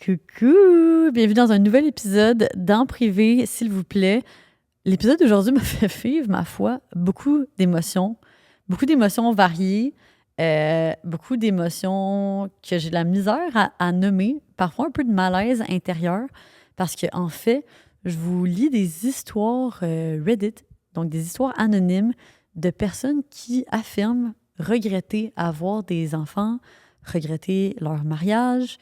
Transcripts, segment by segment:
Coucou! Bienvenue dans un nouvel épisode d'En privé, s'il vous plaît. L'épisode d'aujourd'hui m'a fait vivre, ma foi, beaucoup d'émotions variées, beaucoup d'émotions que j'ai de la misère à nommer, parfois un peu de malaise intérieur, parce que en fait, je vous lis des histoires Reddit, donc des histoires anonymes de personnes qui affirment regretter avoir des enfants, regretter leur mariage,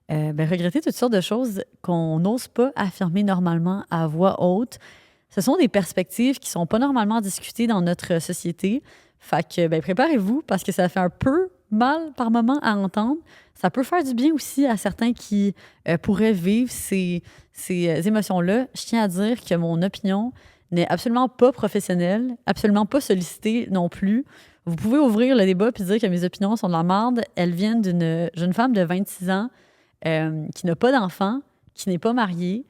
regretter toutes sortes de choses qu'on n'ose pas affirmer normalement à voix haute. Ce sont des perspectives qui sont pas normalement discutées dans notre société. Fait que, préparez-vous parce que ça fait un peu mal par moment à entendre. Ça peut faire du bien aussi à certains qui pourraient vivre ces émotions-là. Je tiens à dire que mon opinion n'est absolument pas professionnelle, absolument pas sollicitée non plus. Vous pouvez ouvrir le débat et dire que mes opinions sont de la merde. Elles viennent d'une jeune femme de 26 ans qui n'a pas d'enfant, qui n'est pas mariée,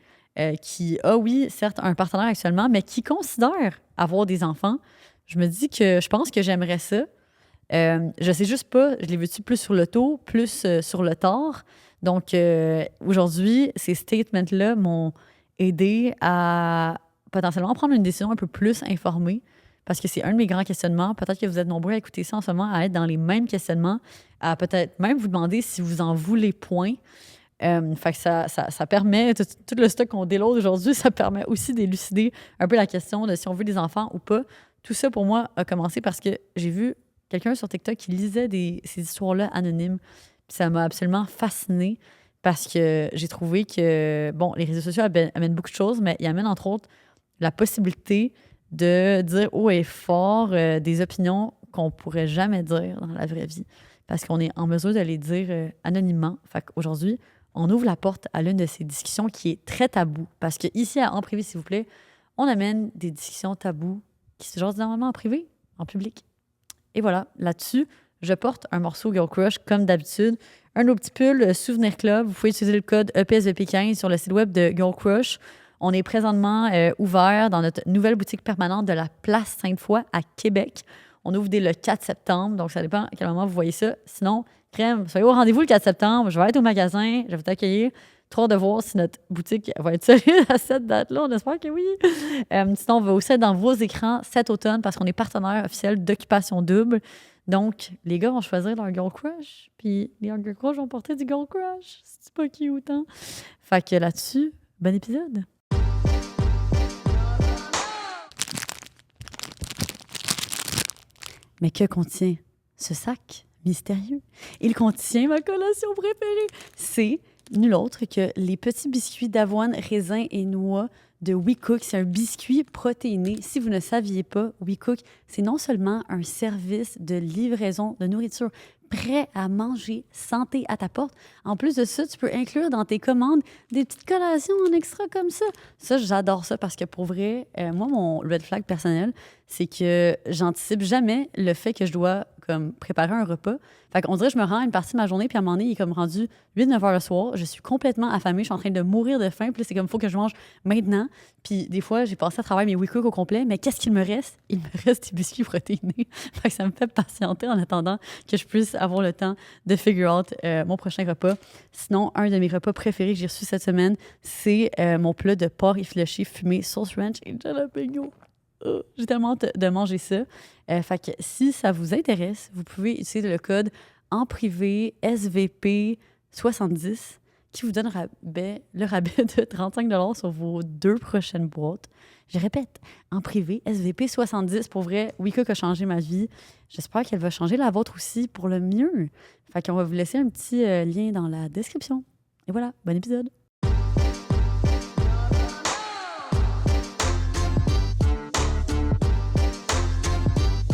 qui a, oui, certes, un partenaire actuellement, mais qui considère avoir des enfants. Je pense que j'aimerais ça. Je sais juste pas, je les veux-tu plus sur le tôt, plus sur le tard. Donc, aujourd'hui, ces statements-là m'ont aidé à potentiellement prendre une décision un peu plus informée parce que c'est un de mes grands questionnements. Peut-être que vous êtes nombreux à écouter ça en ce moment, à être dans les mêmes questionnements, à peut-être même vous demander si vous en voulez point. Fait que ça permet, tout le stock qu'on déload aujourd'hui, ça permet aussi d'élucider un peu la question de si on veut des enfants ou pas. Tout ça, pour moi, a commencé parce que j'ai vu quelqu'un sur TikTok qui lisait ces histoires-là anonymes. Puis ça m'a absolument fascinée parce que j'ai trouvé que, bon, les réseaux sociaux amènent beaucoup de choses, mais ils amènent entre autres la possibilité de dire haut et fort des opinions qu'on pourrait jamais dire dans la vraie vie parce qu'on est en mesure de les dire anonymement. Fait qu'aujourd'hui, on ouvre la porte à l'une de ces discussions qui est très taboue. Parce que ici, à En privé, s'il vous plaît, on amène des discussions taboues qui se jasent normalement en privé, en public. Et voilà, là-dessus, je porte un morceau Girl Crush, comme d'habitude. Un de nos petits pulls Souvenir Club. Vous pouvez utiliser le code EPSVP15 sur le site web de Girl Crush. On est présentement ouvert dans notre nouvelle boutique permanente de la Place Sainte-Foy à Québec. On ouvre dès le 4 septembre, donc ça dépend à quel moment vous voyez ça. Sinon, crème, soyez au rendez-vous le 4 septembre. Je vais être au magasin, je vais t'accueillir. Trop hâte de voir si notre boutique va être solide à cette date-là. On espère que oui. Sinon, on va aussi être dans vos écrans cet automne parce qu'on est partenaire officiel d'Occupation Double. Donc, les gars vont choisir leur Girl Crush, puis les Girl Crush vont porter du Girl Crush. C'est pas cute, hein? Fait que là-dessus, bon épisode. Mais que contient ce sac mystérieux? Il contient ma collation préférée. C'est nul autre que les petits biscuits d'avoine, raisin et noix de WeCook. C'est un biscuit protéiné. Si vous ne saviez pas, WeCook, c'est non seulement un service de livraison de nourriture prêt à manger, santé à ta porte. En plus de ça, tu peux inclure dans tes commandes des petites collations en extra comme ça. Ça, j'adore ça parce que pour vrai, moi, mon red flag personnel, c'est que j'anticipe jamais le fait que je dois comme préparer un repas. Fait qu'on dirait que je me rends à une partie de ma journée, puis à un moment donné, il est comme rendu 8-9 heures le soir. Je suis complètement affamée, je suis en train de mourir de faim, puis là, c'est comme, il faut que je mange maintenant. Puis des fois, j'ai passé à travers mes WeCook au complet, mais qu'est-ce qu'il me reste? Il me reste des biscuits protéinés. Fait que ça me fait patienter en attendant que je puisse avoir le temps de figure out mon prochain repas. Sinon, un de mes repas préférés que j'ai reçu cette semaine, c'est mon plat de porc effiloché fumé sauce ranch et jalapeno. J'ai tellement hâte de manger ça. Fait que si ça vous intéresse, vous pouvez utiliser le code en privé SVP 70 qui vous donne le rabais de 35 $ sur vos 2 prochaines boîtes. Je répète, en privé SVP 70. Pour vrai, WeCook a changé ma vie. J'espère qu'elle va changer la vôtre aussi pour le mieux. Fait qu'on va vous laisser un petit lien dans la description. Et voilà, bon épisode.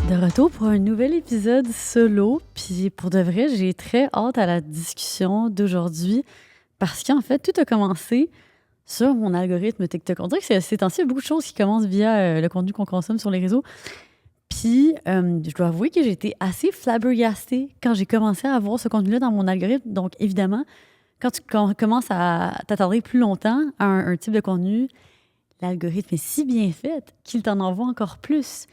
De retour pour un nouvel épisode solo. Puis pour de vrai, j'ai très hâte à la discussion d'aujourd'hui parce qu'en fait, tout a commencé sur mon algorithme TikTok. On dirait que ces temps-ci, il y a beaucoup de choses qui commencent via le contenu qu'on consomme sur les réseaux. Puis je dois avouer que j'ai été assez flabbergastée quand j'ai commencé à voir ce contenu-là dans mon algorithme. Donc évidemment, quand tu commences à t'attarder plus longtemps à un type de contenu, l'algorithme est si bien fait qu'il t'en envoie encore plus.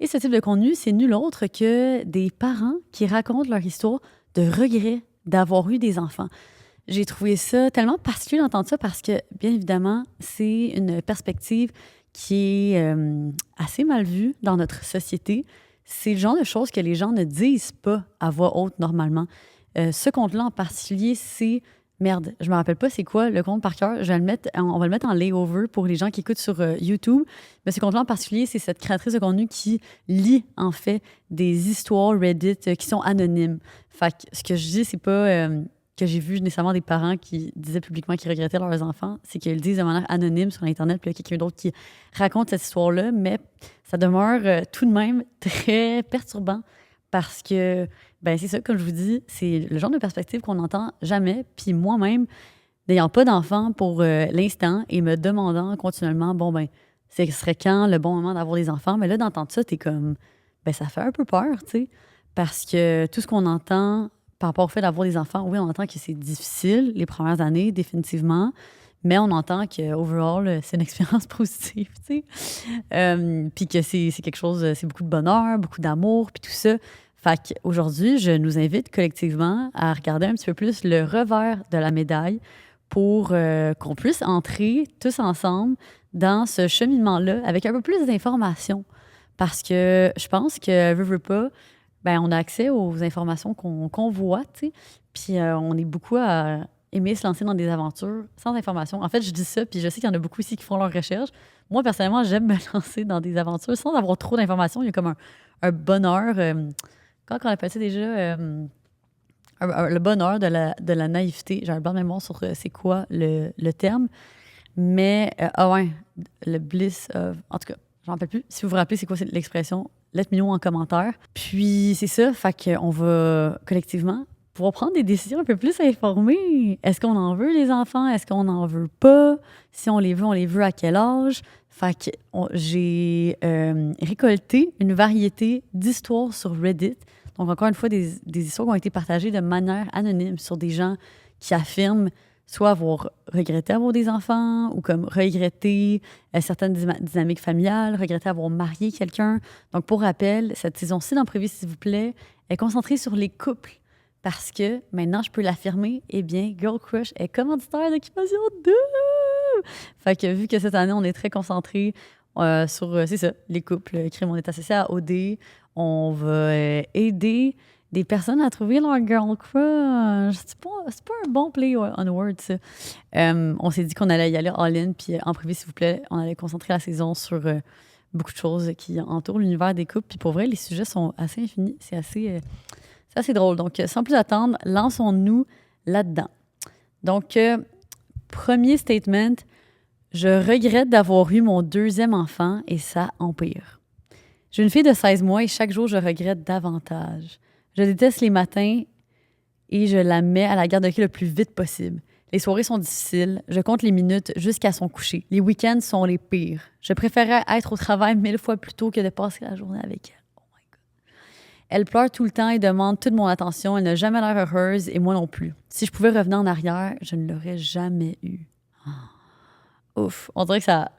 Et ce type de contenu, c'est nul autre que des parents qui racontent leur histoire de regret d'avoir eu des enfants. J'ai trouvé ça tellement particulier d'entendre ça parce que, bien évidemment, c'est une perspective qui est assez mal vue dans notre société. C'est le genre de choses que les gens ne disent pas à voix haute normalement. Ce compte-là en particulier, c'est... Merde, je me rappelle pas c'est quoi le compte par cœur. On va le mettre en layover pour les gens qui écoutent sur YouTube. Mais ce compte-là en particulier, c'est cette créatrice de contenu qui lit en fait des histoires Reddit qui sont anonymes. Fait que ce que je dis, c'est pas que j'ai vu nécessairement des parents qui disaient publiquement qu'ils regrettaient leurs enfants, c'est qu'ils le disent de manière anonyme sur Internet, puis il y a quelqu'un d'autre qui raconte cette histoire-là, mais ça demeure tout de même très perturbant parce que, ben c'est ça, comme je vous dis, c'est le genre de perspective qu'on n'entend jamais. Puis moi-même, n'ayant pas d'enfant pour l'instant et me demandant continuellement, bon, ben, ce serait quand le bon moment d'avoir des enfants? Mais là, d'entendre ça, t'es comme, ben, ça fait un peu peur, tu sais, parce que tout ce qu'on entend par rapport au fait d'avoir des enfants, oui, on entend que c'est difficile les premières années, définitivement, mais on entend que, overall, c'est une expérience positive, tu sais. Puis que c'est quelque chose, c'est beaucoup de bonheur, beaucoup d'amour, puis tout ça. Fait qu'aujourd'hui, je nous invite collectivement à regarder un petit peu plus le revers de la médaille pour qu'on puisse entrer tous ensemble dans ce cheminement-là avec un peu plus d'informations. Parce que je pense que, veux pas, ben, on a accès aux informations qu'on voit, tu sais. Puis on est beaucoup à aimer se lancer dans des aventures sans information. En fait, je dis ça, puis je sais qu'il y en a beaucoup ici qui font leurs recherches. Moi, personnellement, j'aime me lancer dans des aventures sans avoir trop d'informations. Il y a comme un bonheur... Quand on appelle ça déjà le bonheur de la naïveté. J'ai un blanc de mémoire sur c'est quoi le terme. Mais, ah ouais, le bliss of... En tout cas, j'en rappelle plus. Si vous vous rappelez c'est quoi l'expression, let me know en commentaire. Puis c'est ça, fait qu'on va collectivement pouvoir prendre des décisions un peu plus informées. Est-ce qu'on en veut les enfants? Est-ce qu'on n'en veut pas? Si on les veut à quel âge? Fait que j'ai récolté une variété d'histoires sur Reddit. Donc, encore une fois, des histoires qui ont été partagées de manière anonyme sur des gens qui affirment soit avoir regretté avoir des enfants ou comme regretter certaines dynamiques familiales, regretter avoir marié quelqu'un. Donc, pour rappel, cette saison-ci d'Imprévu, s'il vous plaît, est concentrée sur les couples. Parce que, maintenant, je peux l'affirmer, eh bien, Girl Crush est commanditaire d'Occupation 2! Fait que vu que cette année, on est très concentré sur, c'est ça, les couples, crime, on est associé à OD, on va aider des personnes à trouver leur girl crush. C'est pas un bon play on words, ça. On s'est dit qu'on allait y aller all-in, puis en privé, s'il vous plaît, on allait concentrer la saison sur beaucoup de choses qui entourent l'univers des couples. Puis pour vrai, les sujets sont assez infinis. C'est assez drôle. Donc, sans plus attendre, lançons-nous là-dedans. Donc, premier statement, je regrette d'avoir eu mon deuxième enfant et ça empire. J'ai une fille de 16 mois et chaque jour, je regrette davantage. Je déteste les matins et je la mets à la garde de hockey le plus vite possible. Les soirées sont difficiles. Je compte les minutes jusqu'à son coucher. Les week-ends sont les pires. Je préférerais être au travail 1000 fois plus tôt que de passer la journée avec elle. Oh my God. Elle pleure tout le temps et demande toute mon attention. Elle n'a jamais l'air heureuse et moi non plus. Si je pouvais revenir en arrière, je ne l'aurais jamais eu. Ouf. On dirait que ça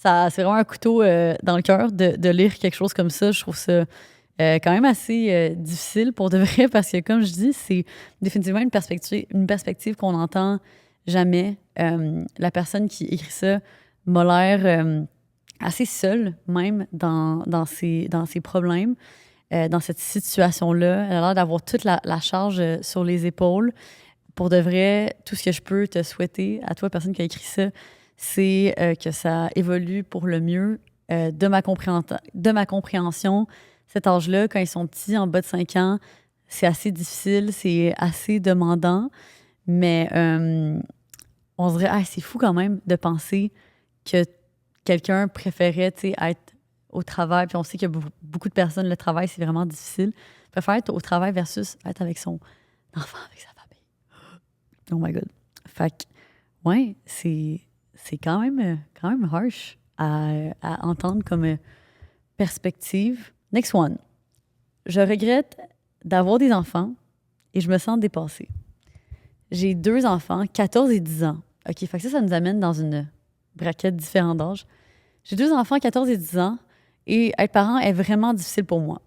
c'est vraiment un couteau dans le cœur de lire quelque chose comme ça. Je trouve ça quand même assez difficile pour de vrai parce que, comme je dis, c'est définitivement une perspective qu'on n'entend jamais. La personne qui écrit ça m'a l'air assez seule même dans ses problèmes, dans cette situation-là. Elle a l'air d'avoir toute la charge sur les épaules. Pour de vrai, tout ce que je peux te souhaiter à toi, personne qui a écrit ça, c'est que ça évolue pour le mieux de ma compréhension. Cet âge-là, quand ils sont petits, en bas de 5 ans, c'est assez difficile, c'est assez demandant, mais on se dirait, c'est fou quand même de penser que quelqu'un préférait être au travail, puis on sait qu'il y a beaucoup de personnes, le travail, c'est vraiment difficile, préfère être au travail versus être avec son enfant, avec sa famille. Oh my God. Fait que, ouais, c'est quand même harsh à entendre comme perspective. Next one. Je regrette d'avoir des enfants et je me sens dépassée. J'ai 2 enfants, 14 et 10 ans. OK, fait que ça nous amène dans une braquette différente d'âge. J'ai 2 enfants, 14 et 10 ans, et être parent est vraiment difficile pour moi.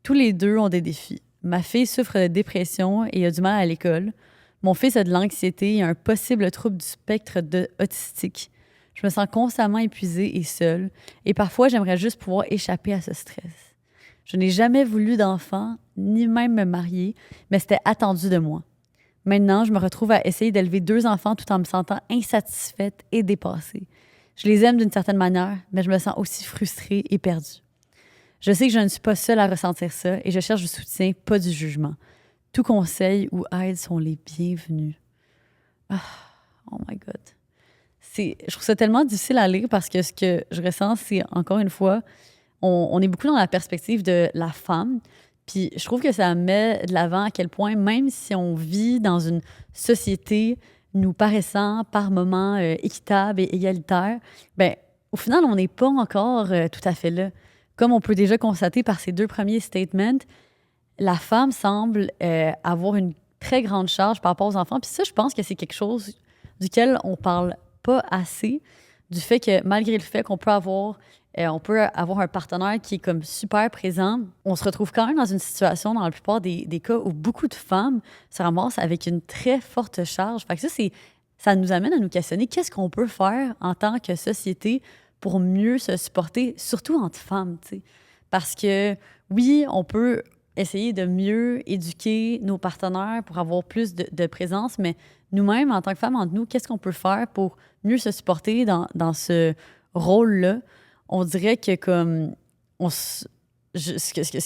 Tous les 2 ont des défis. Ma fille souffre de dépression et a du mal à l'école. Mon fils a de l'anxiété et un possible trouble du spectre autistique. Je me sens constamment épuisée et seule, et parfois j'aimerais juste pouvoir échapper à ce stress. Je n'ai jamais voulu d'enfant, ni même me marier, mais c'était attendu de moi. Maintenant, je me retrouve à essayer d'élever 2 enfants tout en me sentant insatisfaite et dépassée. Je les aime d'une certaine manière, mais je me sens aussi frustrée et perdue. Je sais que je ne suis pas seule à ressentir ça et je cherche du soutien, pas du jugement. Tout conseil ou aide sont les bienvenus. Ah, oh my God. Je trouve ça tellement difficile à lire parce que ce que je ressens, c'est encore une fois, on est beaucoup dans la perspective de la femme. Puis je trouve que ça met de l'avant à quel point, même si on vit dans une société nous paraissant par moments équitable et égalitaire, ben au final, on n'est pas encore tout à fait là. Comme on peut déjà constater par ces 2 premiers statements, la femme semble avoir une très grande charge par rapport aux enfants. Puis ça, je pense que c'est quelque chose duquel on parle pas assez, du fait que malgré le fait qu'on peut avoir un partenaire qui est comme super présent, on se retrouve quand même dans une situation, dans la plupart des cas, où beaucoup de femmes se ramassent avec une très forte charge. Fait que ça nous amène à nous questionner qu'est-ce qu'on peut faire en tant que société pour mieux se supporter, surtout entre femmes, tu sais. Parce que oui, on peut essayer de mieux éduquer nos partenaires pour avoir plus de présence, mais nous-mêmes, en tant que femmes, entre nous, qu'est-ce qu'on peut faire pour mieux se supporter dans ce rôle-là? On dirait que comme ce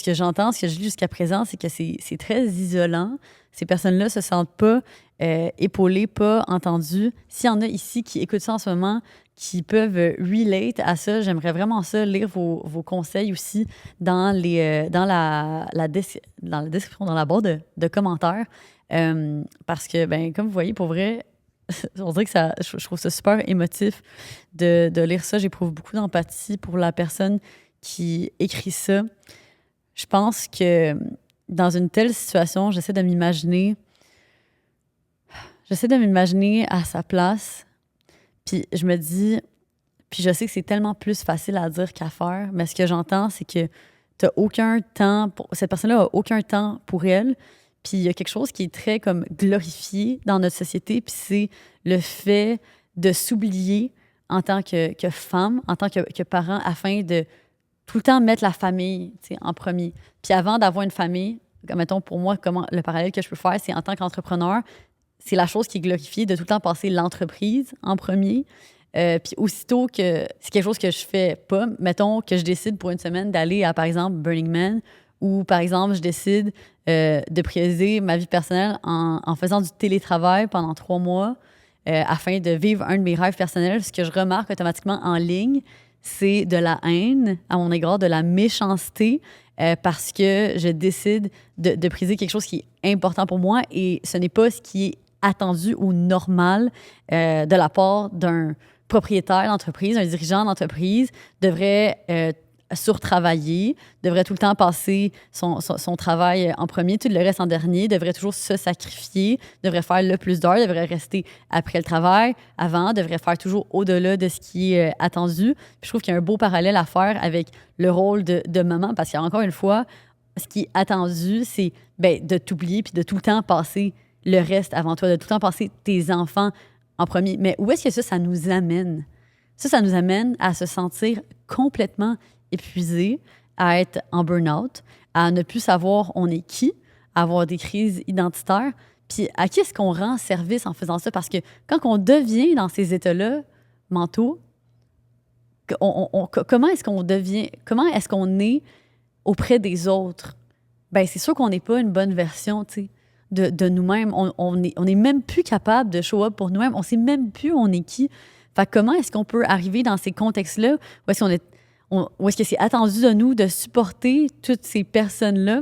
que j'entends, ce que je lis jusqu'à présent, c'est que c'est très isolant. Ces personnes-là se sentent pas épaulées, pas entendues. S'il y en a ici qui écoutent ça en ce moment, qui peuvent relate à ça, j'aimerais vraiment ça, lire vos conseils aussi dans la description, dans la barre de commentaires. Parce que, ben, comme vous voyez, pour vrai, on dirait que je trouve ça super émotif de lire ça. J'éprouve beaucoup d'empathie pour la personne qui écrit ça. Je pense que dans une telle situation, j'essaie de m'imaginer à sa place. Puis je me dis, puis je sais que c'est tellement plus facile à dire qu'à faire, mais ce que j'entends, c'est que t'as aucun temps cette personne-là a aucun temps pour elle. Puis il y a quelque chose qui est très comme glorifié dans notre société, puis c'est le fait de s'oublier en tant que femme, en tant que parent, afin de tout le temps mettre la famille, tu sais, en premier. Puis avant d'avoir une famille, comme mettons pour moi, comment le parallèle que je peux faire, c'est en tant qu'entrepreneur, c'est la chose qui est glorifiée de tout le temps passer l'entreprise en premier. Puis aussitôt que c'est quelque chose que je fais pas, mettons que je décide pour une semaine d'aller à, par exemple, Burning Man, ou par exemple, je décide de prioriser ma vie personnelle en faisant du télétravail pendant 3 mois afin de vivre un de mes rêves personnels. Ce que je remarque automatiquement en ligne, c'est de la haine à mon égard, de la méchanceté, parce que je décide de prioriser quelque chose qui est important pour moi et ce n'est pas ce qui est attendu ou normal de la part d'un propriétaire d'entreprise, un dirigeant d'entreprise devrait surtravailler, devrait tout le temps passer son travail en premier, tout le reste en dernier, devrait toujours se sacrifier, devrait faire le plus d'heures, devrait rester après le travail, avant, devrait faire toujours au-delà de ce qui est attendu. Puis je trouve qu'il y a un beau parallèle à faire avec le rôle de maman, parce qu'encore une fois, ce qui est attendu, c'est de t'oublier puis de tout le temps passer le reste avant toi, de tout le temps passer tes enfants en premier. Mais où est-ce que ça nous amène? Ça nous amène à se sentir complètement épuisé, à être en burn-out, à ne plus savoir on est qui, à avoir des crises identitaires. Puis à qui est-ce qu'on rend service en faisant ça? Parce que quand on devient dans ces états-là mentaux, comment est-ce qu'on est auprès des autres? Ben c'est sûr qu'on n'est pas une bonne version, tu sais, de nous-mêmes. On est même plus capable de show up pour nous-mêmes. On sait même plus on est qui. Fait que comment est-ce qu'on peut arriver dans ces contextes-là où est-ce que c'est attendu de nous de supporter toutes ces personnes-là?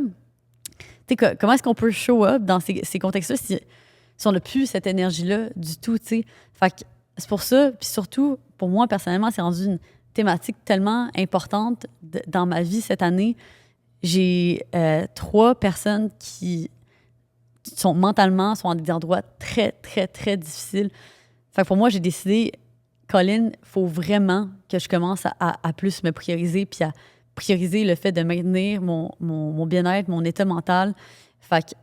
Tu sais, comment est-ce qu'on peut show up dans ces contextes-là si on n'a plus cette énergie-là du tout, tu sais? Fait que c'est pour ça, puis surtout, pour moi, personnellement, c'est rendu une thématique tellement importante dans ma vie cette année. J'ai 3 personnes qui sont mentalement à des endroits très, très, très difficiles. Fait que pour moi, j'ai décidé, Colin, il faut vraiment que je commence à plus me prioriser puis à prioriser le fait de maintenir mon bien-être, mon état mental. Fait que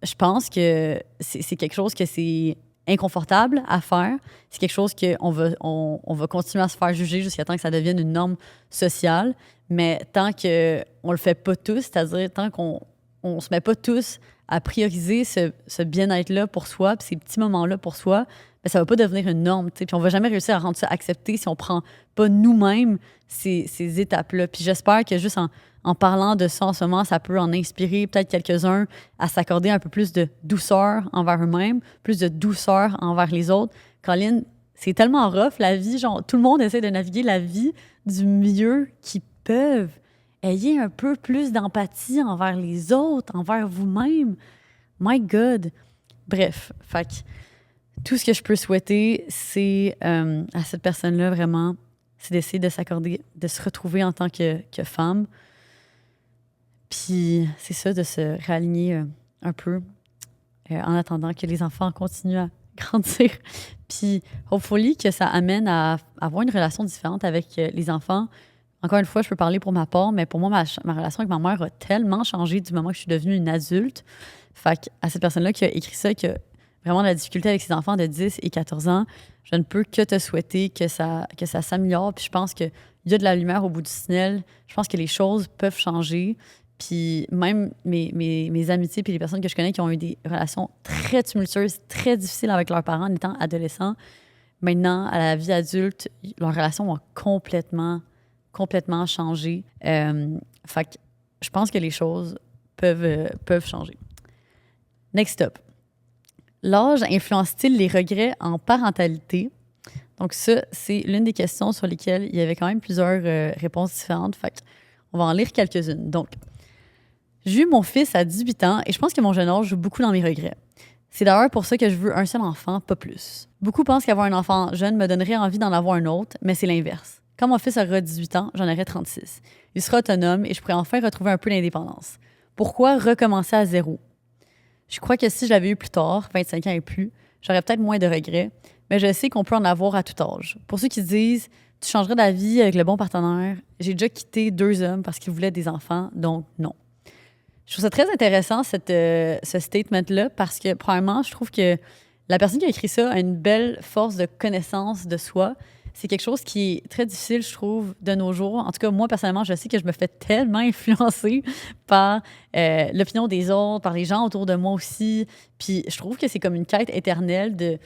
je pense que c'est quelque chose que c'est inconfortable à faire. C'est quelque chose on va continuer à se faire juger jusqu'à temps que ça devienne une norme sociale. Mais tant qu'on le fait pas tous, c'est-à-dire tant qu'on se met pas tous à prioriser ce bien-être-là pour soi, puis ces petits moments-là pour soi, ben, ça va pas devenir une norme. Puis on va jamais réussir à rendre ça accepté si on prend pas nous-mêmes ces étapes-là. Puis j'espère que juste en parlant de ça en ce moment, ça peut en inspirer peut-être quelques-uns à s'accorder un peu plus de douceur envers eux-mêmes, plus de douceur envers les autres. Colin, c'est tellement rough, la vie. Genre, tout le monde essaie de naviguer la vie du mieux qu'ils peuvent. Ayez un peu plus d'empathie envers les autres, envers vous-même. My God! Bref, fait que tout ce que je peux souhaiter, c'est à cette personne-là, vraiment, c'est d'essayer de s'accorder, de se retrouver en tant que femme. Puis c'est ça, de se réaligner un peu en attendant que les enfants continuent à grandir. Puis, hopefully, que ça amène à avoir une relation différente avec les enfants. Encore une fois, je peux parler pour ma part, mais pour moi, ma relation avec ma mère a tellement changé du moment que je suis devenue une adulte. Fait à cette personne-là qui a écrit ça, qui a vraiment de la difficulté avec ses enfants de 10 et 14 ans, je ne peux que te souhaiter que ça s'améliore. Puis je pense qu'il y a de la lumière au bout du tunnel. Je pense que les choses peuvent changer. Puis même mes amitiés puis les personnes que je connais qui ont eu des relations très tumultueuses, très difficiles avec leurs parents en étant adolescents, maintenant, à la vie adulte, leurs relations ont complètement changé. Fait que je pense que les choses peuvent changer. Next up. L'âge influence-t-il les regrets en parentalité? Donc ça, c'est l'une des questions sur lesquelles il y avait quand même plusieurs réponses différentes. Fait qu'on va en lire quelques-unes. Donc, j'ai eu mon fils à 18 ans et je pense que mon jeune âge joue beaucoup dans mes regrets. C'est d'ailleurs pour ça que je veux un seul enfant, pas plus. Beaucoup pensent qu'avoir un enfant jeune me donnerait envie d'en avoir un autre, mais c'est l'inverse. Quand mon fils aura 18 ans, j'en aurai 36. Il sera autonome et je pourrai enfin retrouver un peu d'indépendance. Pourquoi recommencer à zéro? Je crois que si je l'avais eu plus tard, 25 ans et plus, j'aurais peut-être moins de regrets, mais je sais qu'on peut en avoir à tout âge. Pour ceux qui se disent « tu changerais d'avis avec le bon partenaire », j'ai déjà quitté 2 hommes parce qu'ils voulaient des enfants, donc non. Je trouve ça très intéressant, ce statement-là, parce que, premièrement, je trouve que la personne qui a écrit ça a une belle force de connaissance de soi. C'est quelque chose qui est très difficile, je trouve, de nos jours. En tout cas, moi, personnellement, je sais que je me fais tellement influencer par l'opinion des autres, par les gens autour de moi aussi. Puis je trouve que c'est comme une quête éternelle de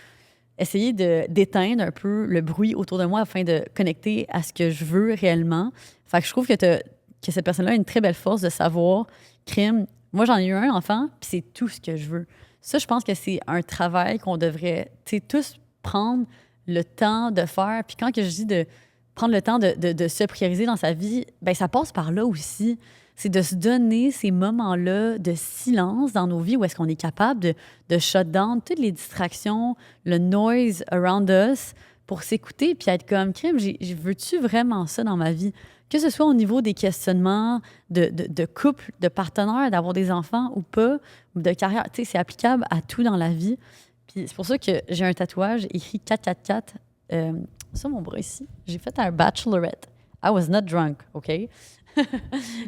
essayer d'éteindre un peu le bruit autour de moi afin de connecter à ce que je veux réellement. Fait que je trouve que cette personne-là a une très belle force de savoir, crime, moi j'en ai eu un enfant, puis c'est tout ce que je veux. Ça, je pense que c'est un travail qu'on devrait tous prendre le temps de faire. Puis quand que je dis de prendre le temps de se prioriser dans sa vie, ben ça passe par là aussi. C'est de se donner ces moments-là de silence dans nos vies où est-ce qu'on est capable de shut down toutes les distractions, le noise around us pour s'écouter puis être comme, crime, veux-tu vraiment ça dans ma vie? Que ce soit au niveau des questionnements de couple, de partenaire, d'avoir des enfants ou pas, ou de carrière, tu sais, c'est applicable à tout dans la vie. Puis c'est pour ça que j'ai un tatouage écrit 444 sur mon bras ici. J'ai fait un bachelorette. I was not drunk, OK?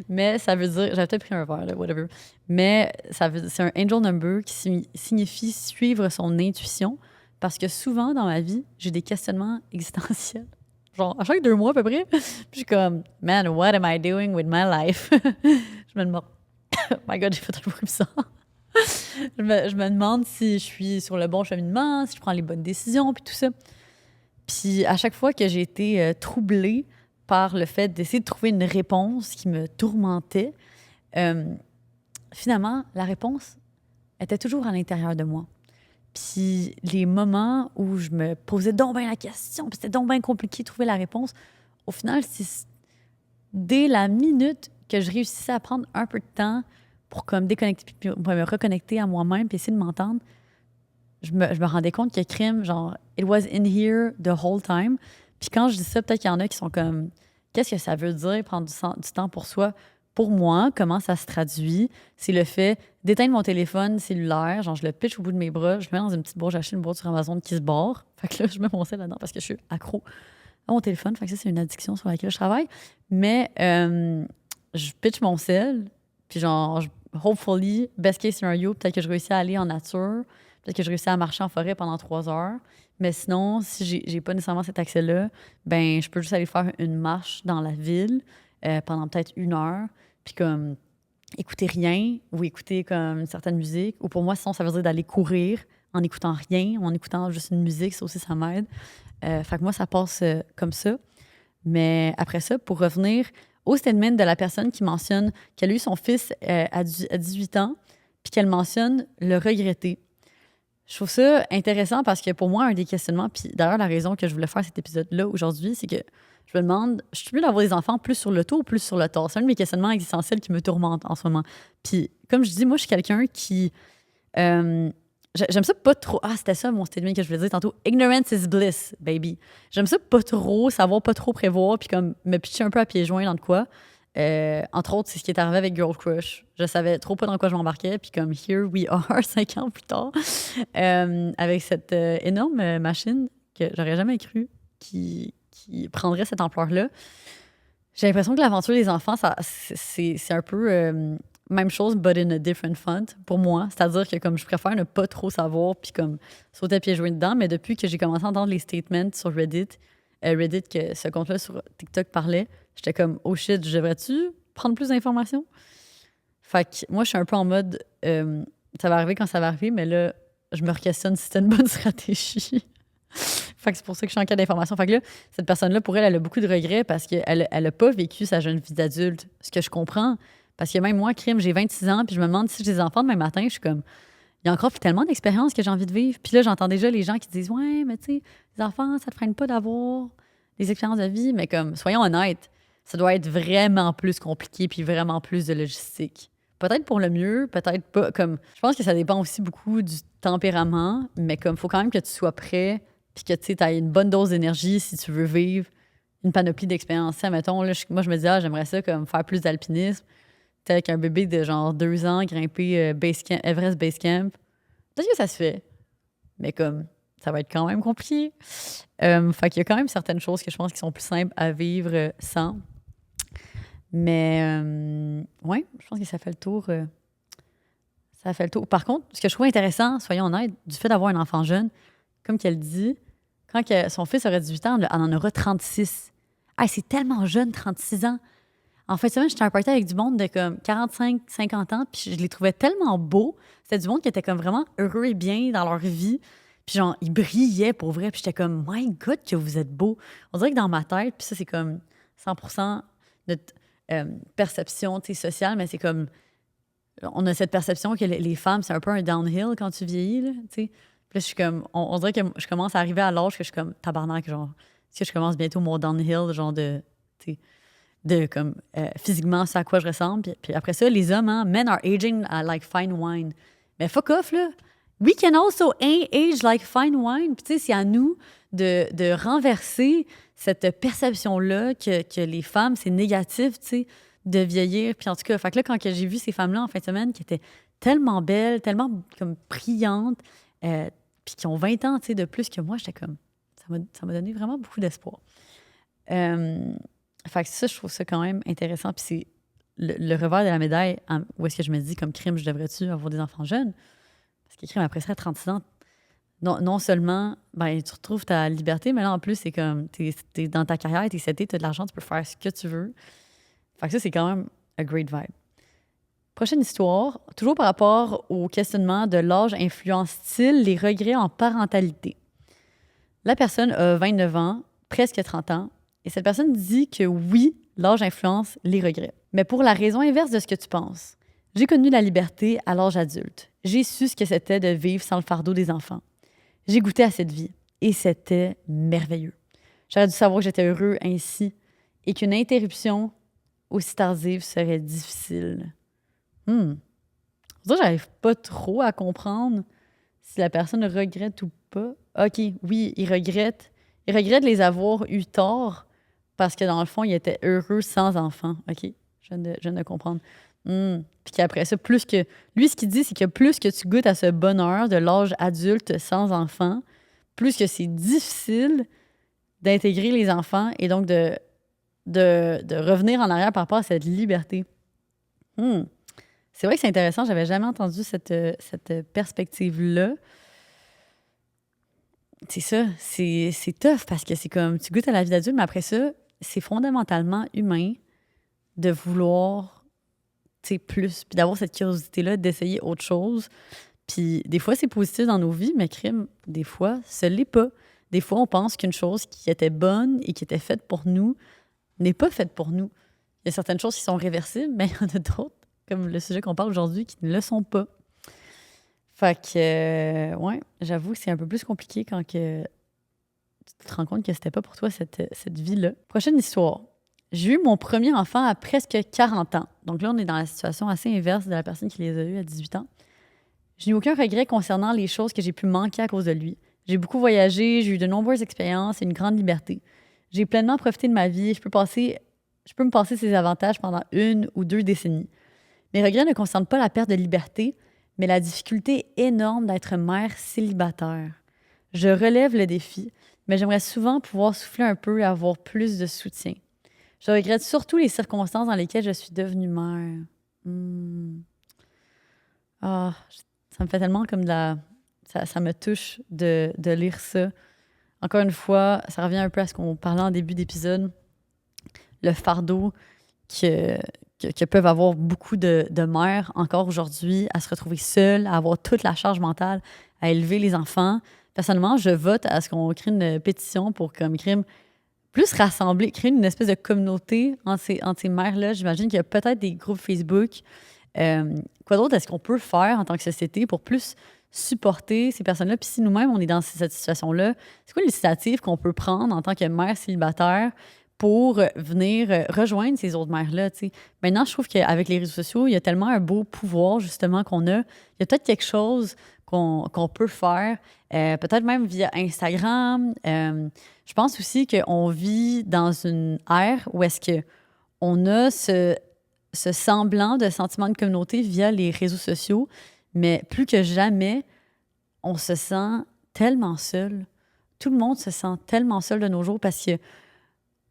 Mais ça veut dire, j'avais peut-être pris un verre, là, whatever. Mais c'est un angel number qui signifie suivre son intuition. Parce que souvent dans ma vie, j'ai des questionnements existentiels. Genre, à chaque 2 mois à peu près. Puis je suis comme, man, what am I doing with my life? Je me demande, oh my God, j'ai fait un bruit bizarre. Je me demande si je suis sur le bon cheminement, si je prends les bonnes décisions, puis tout ça. Puis à chaque fois que j'ai été troublée par le fait d'essayer de trouver une réponse qui me tourmentait, finalement, la réponse était toujours à l'intérieur de moi. Puis les moments où je me posais donc bien la question, puis c'était donc bien compliqué de trouver la réponse, au final, c'est dès la minute que je réussissais à prendre un peu de temps pour comme déconnecter, puis pour me reconnecter à moi-même, puis essayer de m'entendre, je me rendais compte que crime, genre, it was in here the whole time. Puis quand je dis ça, peut-être qu'il y en a qui sont comme, qu'est-ce que ça veut dire prendre du temps pour soi? Pour moi, comment ça se traduit? C'est le fait d'éteindre mon téléphone cellulaire, genre je le pitch au bout de mes bras, je le mets dans une petite boîte, j'ai acheté une boîte sur Amazon qui se barre. Fait que là, je mets mon cell là-dedans parce que je suis accro à mon téléphone. Fait que ça, c'est une addiction sur laquelle je travaille. Mais je pitch mon cell, puis genre, hopefully, best case scenario, peut-être que je réussis à aller en nature, peut-être que je réussis à marcher en forêt pendant 3 heures. Mais sinon, si j'ai pas nécessairement cet accès-là, ben je peux juste aller faire une marche dans la ville pendant peut-être 1 heure, puis comme écouter rien ou écouter comme une certaine musique. Ou pour moi, sinon, ça veut dire d'aller courir en écoutant rien, ou en écoutant juste une musique, ça aussi, ça m'aide. Fait que moi, ça passe comme ça. Mais après ça, pour revenir au statement de la personne qui mentionne qu'elle a eu son fils à 18 ans, puis qu'elle mentionne le regretter. Je trouve ça intéressant parce que pour moi, un des questionnements, puis d'ailleurs, la raison que je voulais faire cet épisode-là aujourd'hui, c'est que je me demande, je suis mieux d'avoir des enfants plus sur le tôt ou plus sur le tard? C'est un de mes questionnements existentiels qui me tourmente en ce moment. Puis, comme je dis, moi, je suis quelqu'un qui. J'aime ça pas trop. Ah, c'était ça mon statement que je voulais dire tantôt. Ignorance is bliss, baby. J'aime ça pas trop, savoir pas trop prévoir, puis comme me pitcher un peu à pieds joints dans de quoi. Entre autres, c'est ce qui est arrivé avec Girl Crush. Je savais trop pas dans quoi je m'embarquais, puis comme here we are, 5 ans plus tard, avec cette énorme machine que j'aurais jamais cru qui prendrait cette ampleur-là. J'ai l'impression que l'aventure des enfants, c'est un peu même chose, but in a different font pour moi. C'est-à-dire que comme je préfère ne pas trop savoir, puis comme sauter à pieds joints dedans, mais depuis que j'ai commencé à entendre les statements sur Reddit que ce compte-là sur TikTok parlait, j'étais comme, oh shit, je devrais-tu prendre plus d'informations? Fait que moi, je suis un peu en mode, ça va arriver quand ça va arriver, mais là, je me questionne si c'était une bonne stratégie. Fait que c'est pour ça que je suis en quête d'informations. Fait que là, cette personne-là, pour elle, elle a beaucoup de regrets parce qu'elle a pas vécu sa jeune vie d'adulte. Ce que je comprends. Parce que même moi, crime, j'ai 26 ans, puis je me demande si j'ai des enfants demain matin, je suis comme, il y a encore tellement d'expériences que j'ai envie de vivre. Puis là, j'entends déjà les gens qui disent, ouais, mais tu sais, les enfants, ça te freine pas d'avoir des expériences de vie. Mais comme, soyons honnêtes, ça doit être vraiment plus compliqué, puis vraiment plus de logistique. Peut-être pour le mieux, peut-être pas. Comme, je pense que ça dépend aussi beaucoup du tempérament, mais comme, faut quand même que tu sois prêt puis que tu as une bonne dose d'énergie si tu veux vivre une panoplie d'expériences. Mettons, là, moi, je me dis, j'aimerais ça comme faire plus d'alpinisme. T'es avec un bébé de genre 2 ans, grimper Everest Base Camp. Peut-être que ça se fait, mais comme, ça va être quand même compliqué. Fait qu'il y a quand même certaines choses que je pense qui sont plus simples à vivre sans. Mais, ouais, je pense que ça fait le tour. Ça fait le tour. Par contre, ce que je trouve intéressant, soyons honnêtes, du fait d'avoir un enfant jeune, comme qu'elle dit, quand son fils aura 18 ans, elle en aura 36. Ah, c'est tellement jeune, 36 ans. En fait, j'étais à un party avec du monde de comme 45, 50 ans, puis je les trouvais tellement beaux. C'était du monde qui était comme vraiment heureux et bien dans leur vie. Puis genre, ils brillaient pour vrai. Puis j'étais comme, my God, que vous êtes beaux. On dirait que dans ma tête, puis ça, c'est comme 100% notre perception sociale, mais c'est comme, on a cette perception que les femmes, c'est un peu un downhill quand tu vieillis, là, tu sais. Puis là, je suis comme, on dirait que je commence à arriver à l'âge que je suis comme tabarnak, genre, est-ce que je commence bientôt mon downhill, genre tu sais, de comme physiquement, c'est à quoi je ressemble. Puis après ça, les hommes, hein, men are aging like fine wine. Mais fuck off, là. We can also age like fine wine. Puis tu sais, c'est à nous de renverser cette perception-là que les femmes, c'est négatif, tu sais, de vieillir. Puis en tout cas, fait que là, quand que j'ai vu ces femmes-là en fin de semaine qui étaient tellement belles, tellement comme brillantes, puis qui ont 20 ans, tu sais, de plus que moi, j'étais comme, ça m'a donné vraiment beaucoup d'espoir. Fait que ça, je trouve ça quand même intéressant. Puis c'est le revers de la médaille, où est-ce que je me dis, comme crime, je devrais-tu avoir des enfants jeunes? Parce que crime, après ça, à 36 ans, non seulement, ben, tu retrouves ta liberté, mais là, en plus, c'est comme, t'es dans ta carrière, t'es seté, t'as de l'argent, tu peux faire ce que tu veux. Fait que ça, c'est quand même a great vibe. Prochaine histoire, toujours par rapport au questionnement de l'âge influence-t-il les regrets en parentalité? La personne a 29 ans, presque 30 ans, et cette personne dit que oui, l'âge influence les regrets. Mais pour la raison inverse de ce que tu penses. J'ai connu la liberté à l'âge adulte. J'ai su ce que c'était de vivre sans le fardeau des enfants. J'ai goûté à cette vie et c'était merveilleux. J'aurais dû savoir que j'étais heureux ainsi et qu'une interruption aussi tardive serait difficile. J'arrive pas trop à comprendre si la personne regrette ou pas. OK, oui, il regrette. Il regrette les avoir eu tort parce que dans le fond, il était heureux sans enfant. OK, je viens de comprendre. Puis qu'après ça, plus que... Lui, ce qu'il dit, c'est que plus que tu goûtes à ce bonheur de l'âge adulte sans enfant, plus que c'est difficile d'intégrer les enfants et donc de revenir en arrière par rapport à cette liberté. C'est vrai que c'est intéressant, j'avais jamais entendu cette perspective-là. C'est ça, c'est tough parce que c'est comme, tu goûtes à la vie d'adulte, mais après ça, c'est fondamentalement humain de vouloir, tu sais, plus, puis d'avoir cette curiosité-là, d'essayer autre chose. Puis des fois, c'est positif dans nos vies, mais crime, des fois, ce l'est pas. Des fois, on pense qu'une chose qui était bonne et qui était faite pour nous n'est pas faite pour nous. Il y a certaines choses qui sont réversibles, mais il y en a d'autres, comme le sujet qu'on parle aujourd'hui, qui ne le sont pas. Fait que, ouais, j'avoue que c'est un peu plus compliqué quand que tu te rends compte que c'était pas pour toi cette vie-là. Prochaine histoire. J'ai eu mon premier enfant à presque 40 ans. Donc là, on est dans la situation assez inverse de la personne qui les a eus à 18 ans. Je n'ai aucun regret concernant les choses que j'ai pu manquer à cause de lui. J'ai beaucoup voyagé, j'ai eu de nombreuses expériences et une grande liberté. J'ai pleinement profité de ma vie et je peux me passer ces avantages pendant 1 ou 2 décennies. Mes regrets ne concernent pas la perte de liberté, mais la difficulté énorme d'être mère célibataire. Je relève le défi, mais j'aimerais souvent pouvoir souffler un peu et avoir plus de soutien. Je regrette surtout les circonstances dans lesquelles je suis devenue mère. Ah, ça me fait tellement comme de la... Ça me touche de lire ça. Encore une fois, ça revient un peu à ce qu'on parlait en début d'épisode. Le fardeau que peuvent avoir beaucoup de mères encore aujourd'hui, à se retrouver seules, à avoir toute la charge mentale, à élever les enfants. Personnellement, je vote à ce qu'on crée une pétition pour comme crime plus rassembler, créer une espèce de communauté entre ces mères-là. J'imagine qu'il y a peut-être des groupes Facebook. Quoi d'autre est-ce qu'on peut faire en tant que société pour plus supporter ces personnes-là? Puis si nous-mêmes, on est dans cette situation-là, c'est quoi l'initiative qu'on peut prendre en tant que mère célibataire pour venir rejoindre ces autres mères-là, tu sais? Maintenant, je trouve qu'avec les réseaux sociaux, il y a tellement un beau pouvoir, justement, qu'on a. Il y a peut-être quelque chose qu'on peut faire, peut-être même via Instagram. Je pense aussi qu'on vit dans une ère où est-ce que on a ce semblant de sentiment de communauté via les réseaux sociaux, mais plus que jamais, on se sent tellement seul. Tout le monde se sent tellement seul de nos jours parce que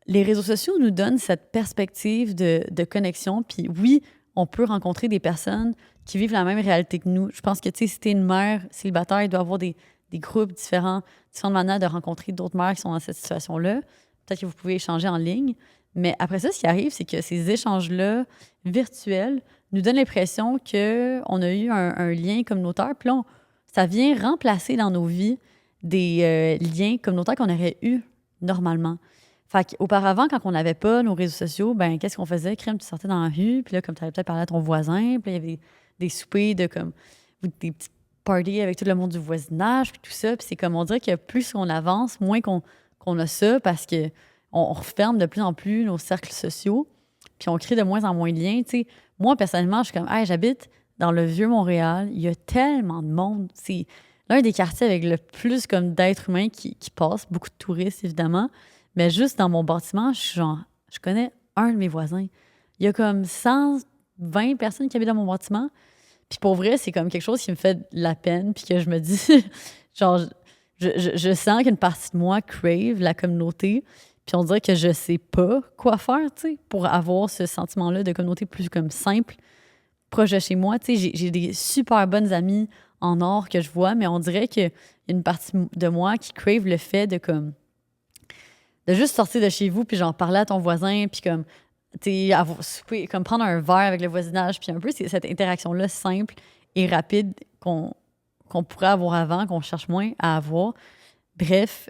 les réseaux sociaux nous donnent cette perspective de connexion. Puis oui, on peut rencontrer des personnes qui vivent la même réalité que nous. Je pense que, tu sais, si t'es une mère célibataire, il doit y avoir des groupes différentes manières de rencontrer d'autres mères qui sont dans cette situation-là. Peut-être que vous pouvez échanger en ligne. Mais après ça, ce qui arrive, c'est que ces échanges-là virtuels nous donnent l'impression qu'on a eu un lien communautaire. Puis là, ça vient remplacer dans nos vies des liens communautaires qu'on aurait eus normalement. Fait qu'auparavant, quand on n'avait pas nos réseaux sociaux, ben qu'est-ce qu'on faisait? Crème, tu sortais dans la rue, puis là, comme tu allais peut-être parler à ton voisin, puis là, il y avait des soupers de comme des petits parties avec tout le monde du voisinage, puis tout ça. Puis c'est comme on dirait que plus on avance, moins qu'on a ça, parce que on referme de plus en plus nos cercles sociaux, puis on crée de moins en moins de liens. Tu sais, moi, personnellement, je suis comme, hey, j'habite dans le Vieux-Montréal, il y a tellement de monde. C'est l'un des quartiers avec le plus comme d'êtres humains qui passent, beaucoup de touristes, évidemment. Mais juste dans mon bâtiment, je connais un de mes voisins. Il y a comme 120 personnes qui habitent dans mon bâtiment. Puis pour vrai, c'est comme quelque chose qui me fait de la peine, puis que je me dis, genre, je sens qu'une partie de moi crave la communauté, puis on dirait que je sais pas quoi faire, tu sais, pour avoir ce sentiment-là de communauté plus comme simple, proche de chez moi. Tu sais, j'ai des super bonnes amies en or que je vois, mais on dirait qu'il y a une partie de moi qui crave le fait de juste sortir de chez vous, puis genre parler à ton voisin, puis comme, tu sais, comme prendre un verre avec le voisinage, puis un peu c'est cette interaction-là simple et rapide qu'on pourrait avoir avant, qu'on cherche moins à avoir. Bref,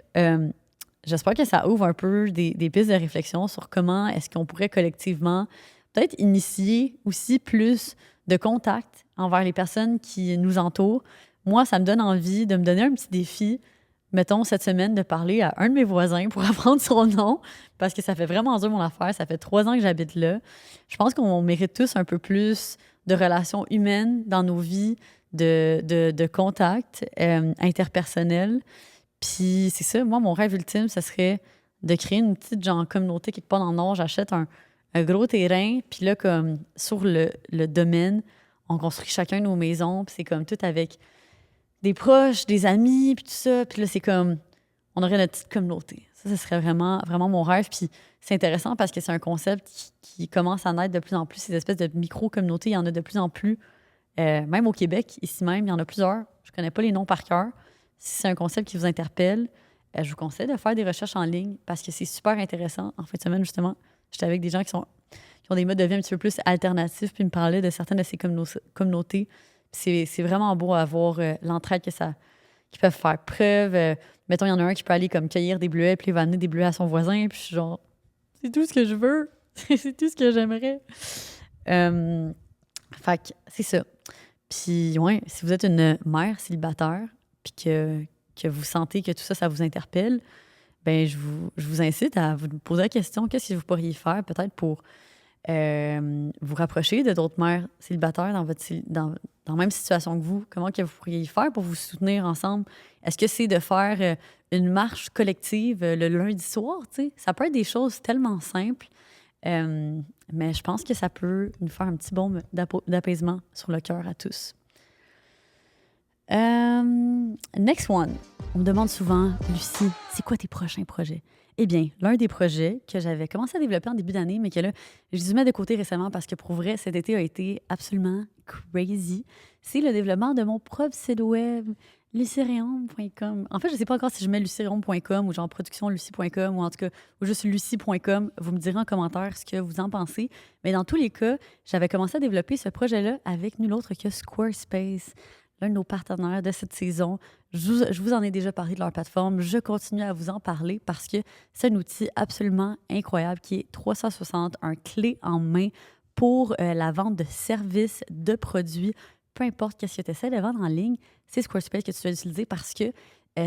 j'espère que ça ouvre un peu des pistes de réflexion sur comment est-ce qu'on pourrait collectivement peut-être initier aussi plus de contact envers les personnes qui nous entourent. Moi, ça me donne envie de me donner un petit défi, mettons, cette semaine, de parler à un de mes voisins pour apprendre son nom, parce que ça fait vraiment dur mon affaire. Ça fait 3 ans que j'habite là. Je pense qu'on mérite tous un peu plus de relations humaines dans nos vies, de contacts interpersonnels. Puis c'est ça, moi, mon rêve ultime, ce serait de créer une petite genre communauté quelque part dans le Nord. J'achète un gros terrain, puis là, comme sur le domaine, on construit chacun nos maisons, puis c'est comme tout avec des proches, des amis, puis tout ça. Puis là, c'est comme, on aurait notre petite communauté. Ça, ce serait vraiment, vraiment mon rêve. Puis c'est intéressant parce que c'est un concept qui commence à naître de plus en plus. Ces espèces de micro-communautés, il y en a de plus en plus. Même au Québec, ici même, il y en a plusieurs. Je ne connais pas les noms par cœur. Si c'est un concept qui vous interpelle, je vous conseille de faire des recherches en ligne parce que c'est super intéressant. En fin de semaine, justement, j'étais avec des gens qui ont des modes de vie un petit peu plus alternatifs, puis ils me parlaient de certaines de ces communautés. Puis c'est vraiment beau à voir l'entraide qu'ils peuvent faire preuve. Mettons, il y en a un qui peut aller comme cueillir des bleuets, puis il va amener des bleuets à son voisin, puis je suis genre, c'est tout ce que je veux. C'est tout ce que j'aimerais. Fait que c'est ça. Puis, ouais, si vous êtes une mère célibataire, puis que vous sentez que tout ça, ça vous interpelle, ben je vous incite à vous poser la question, qu'est-ce que vous pourriez faire peut-être pour vous rapprocher de d'autres mères célibataires dans la même situation que vous? Comment que vous pourriez y faire pour vous soutenir ensemble? Est-ce que c'est de faire une marche collective le lundi soir? T'sais? Ça peut être des choses tellement simples, mais je pense que ça peut nous faire un petit baume d'apaisement sur le cœur à tous. Next one. On me demande souvent, Lucie, c'est quoi tes prochains projets? Eh bien, l'un des projets que j'avais commencé à développer en début d'année, mais que là, j'ai dû mettre de côté récemment parce que pour vrai, cet été a été absolument crazy, c'est le développement de mon propre site web, lucieréaume.com. En fait, je ne sais pas encore si je mets lucieréaume.com ou genre productionlucie.com ou en tout cas, ou juste lucie.com. Vous me direz en commentaire ce que vous en pensez. Mais dans tous les cas, j'avais commencé à développer ce projet-là avec nul autre que Squarespace, l'un de nos partenaires de cette saison. Je vous en ai déjà parlé de leur plateforme. Je continue à vous en parler parce que c'est un outil absolument incroyable qui est 360, un clé en main pour la vente de services, de produits. Peu importe qu'est-ce que tu essaies de vendre en ligne, c'est Squarespace que tu vas utiliser parce que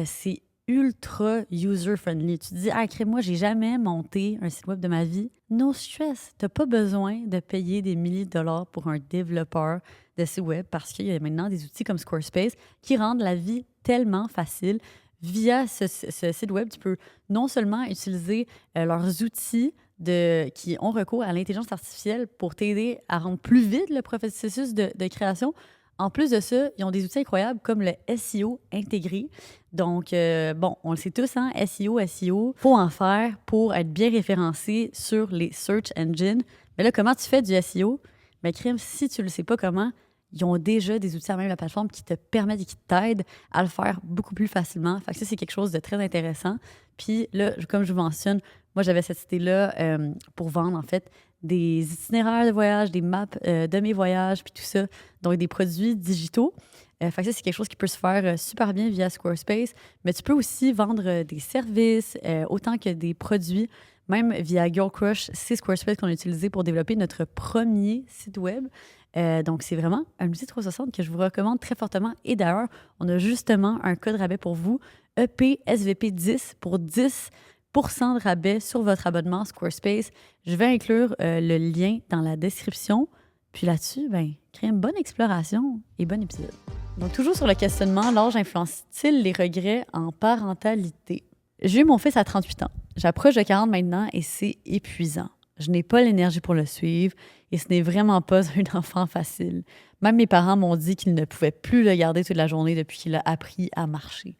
c'est ultra user-friendly. Tu te dis, ah, crée-moi, j'ai jamais monté un site web de ma vie. No stress. Tu n'as pas besoin de payer des milliers de dollars pour un développeur de site web parce qu'il y a maintenant des outils comme Squarespace qui rendent la vie tellement facile. Via ce site web, tu peux non seulement utiliser leurs outils qui ont recours à l'intelligence artificielle pour t'aider à rendre plus vite le processus de création. En plus de ça, ils ont des outils incroyables comme le SEO intégré. Donc, on le sait tous, hein, SEO, faut en faire pour être bien référencé sur les search engines. Mais là, comment tu fais du SEO? Mais crime, si tu ne le sais pas comment, ils ont déjà des outils à même la plateforme qui te permettent et qui t'aident à le faire beaucoup plus facilement. Fait que ça, c'est quelque chose de très intéressant. Puis là, comme je vous mentionne, moi, j'avais cette idée-là pour vendre, en fait, des itinéraires de voyage, des maps de mes voyages, puis tout ça. Donc, des produits digitaux. Fait que ça, c'est quelque chose qui peut se faire super bien via Squarespace. Mais tu peux aussi vendre des services autant que des produits. Même via Girl Crush, c'est Squarespace qu'on a utilisé pour développer notre premier site web. Donc, c'est vraiment un outil 360 que je vous recommande très fortement. Et d'ailleurs, on a justement un code rabais pour vous, EPSVP10 pour 10% de rabais sur votre abonnement Squarespace. Je vais inclure le lien dans la description. Puis là-dessus, créez une bonne exploration et bon épisode. Donc, toujours sur le questionnement, l'âge influence-t-il les regrets en parentalité? J'ai eu mon fils à 38 ans. J'approche de 40 maintenant et c'est épuisant. Je n'ai pas l'énergie pour le suivre et ce n'est vraiment pas un enfant facile. Même mes parents m'ont dit qu'ils ne pouvaient plus le garder toute la journée depuis qu'il a appris à marcher.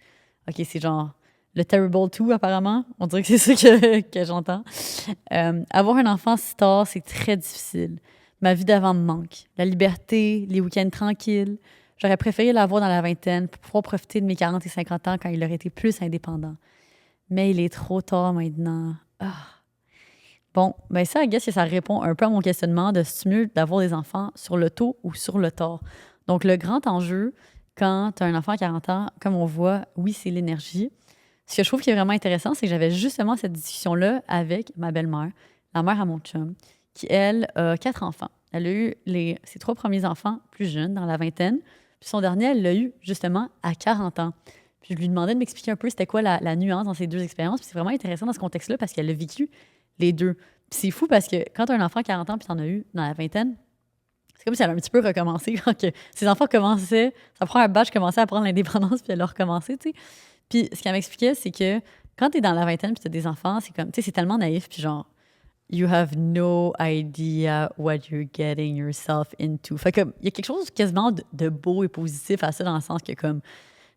OK, c'est genre le Terrible 2 apparemment. On dirait que c'est ça que j'entends. Avoir un enfant si tard, c'est très difficile. Ma vie d'avant me manque. La liberté, les week-ends tranquilles. J'aurais préféré l'avoir dans la vingtaine pour pouvoir profiter de mes 40 et 50 ans quand il aurait été plus indépendant. Mais il est trop tard maintenant. Ah. Bon, ça, I guess que ça répond un peu à mon questionnement de c'est mieux d'avoir des enfants sur le tôt ou sur le tard. Donc, le grand enjeu, quand tu as un enfant à 40 ans, comme on voit, oui, c'est l'énergie. Ce que je trouve qui est vraiment intéressant, c'est que j'avais justement cette discussion-là avec ma belle-mère, la mère à mon chum, qui, elle, a 4 enfants. Elle a eu ses 3 premiers enfants plus jeunes, dans la vingtaine. Puis son dernier, elle l'a eu justement à 40 ans. Puis je lui demandais de m'expliquer un peu c'était quoi la nuance dans ces deux expériences. Puis c'est vraiment intéressant dans ce contexte-là parce qu'elle a vécu les deux. Puis c'est fou parce que quand tu as un enfant à 40 ans puis tu en as eu dans la vingtaine, c'est comme si elle a un petit peu recommencé. Quand que ses enfants commençaient, ça prend un batch, commençait à prendre l'indépendance puis elle a recommencé, tu sais. Puis ce qu'elle m'expliquait, c'est que quand tu es dans la vingtaine puis tu as des enfants, c'est comme, tu sais, c'est tellement naïf puis genre, you have no idea what you're getting yourself into. Fait que il y a quelque chose quasiment de beau et positif à ça dans le sens que comme,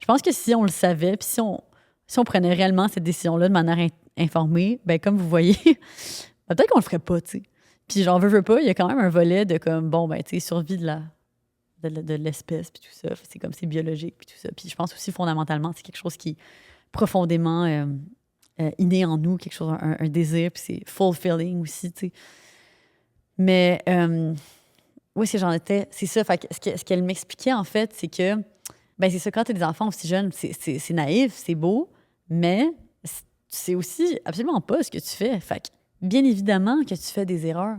je pense que si on le savait puis si si on prenait réellement cette décision-là de manière informée, ben comme vous voyez, ben, peut-être qu'on le ferait pas, tu sais. Puis genre, veux pas, il y a quand même un volet de comme, bon, ben, tu sais, survie de l'espèce, puis tout ça. C'est comme, c'est biologique, puis tout ça. Puis je pense aussi, fondamentalement, c'est quelque chose qui est profondément inné en nous, quelque chose, un désir, puis c'est fulfilling aussi, tu sais. Mais, oui, c'est j'en étais, c'est ça. Fait que ce qu'elle m'expliquait, en fait, c'est que, ben c'est ça, quand t'as des enfants aussi jeunes, c'est naïf, c'est beau, mais c'est aussi absolument pas ce que tu fais. Fait que, bien évidemment que tu fais des erreurs.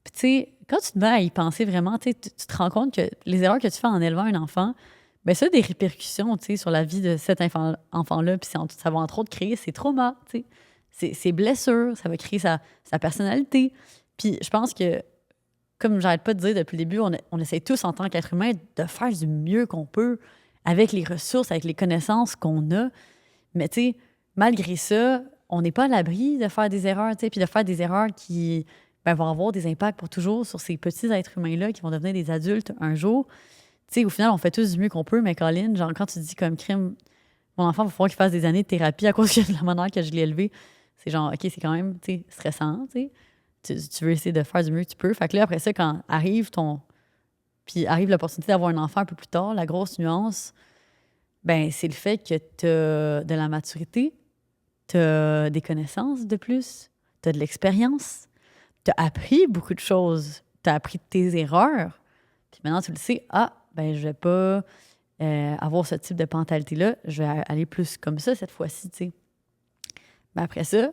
Puis, tu sais, quand tu te mets à y penser vraiment, tu te rends compte que les erreurs que tu fais en élevant un enfant, ben ça a des répercussions, tu sais, sur la vie de cet enfant-là. Puis ça va entre autres créer ses traumas, tu sais, ses blessures, ça va créer sa personnalité. Puis je pense que, comme j'arrête pas de dire depuis le début, on essaie tous en tant qu'être humain de faire du mieux qu'on peut avec les ressources, avec les connaissances qu'on a. Mais tu sais, malgré ça, on n'est pas à l'abri de faire des erreurs, tu sais, puis de faire des erreurs qui vont avoir des impacts pour toujours sur ces petits êtres humains-là qui vont devenir des adultes un jour. Tu sais, au final, on fait tous du mieux qu'on peut, mais Colin, genre, quand tu dis comme crime, mon enfant, il va falloir qu'il fasse des années de thérapie à cause de la manière que je l'ai élevé, c'est genre, OK, c'est quand même, tu sais, stressant, tu sais. Tu veux essayer de faire du mieux que tu peux. Fait que là, après ça, quand puis arrive l'opportunité d'avoir un enfant un peu plus tard, la grosse nuance, ben c'est le fait que tu as de la maturité, tu as des connaissances de plus, tu as de l'expérience, tu as appris beaucoup de choses, tu as appris de tes erreurs. Puis maintenant, tu le sais, ben je vais pas avoir ce type de mentalité-là, je vais aller plus comme ça cette fois-ci, tu sais. Ben après ça,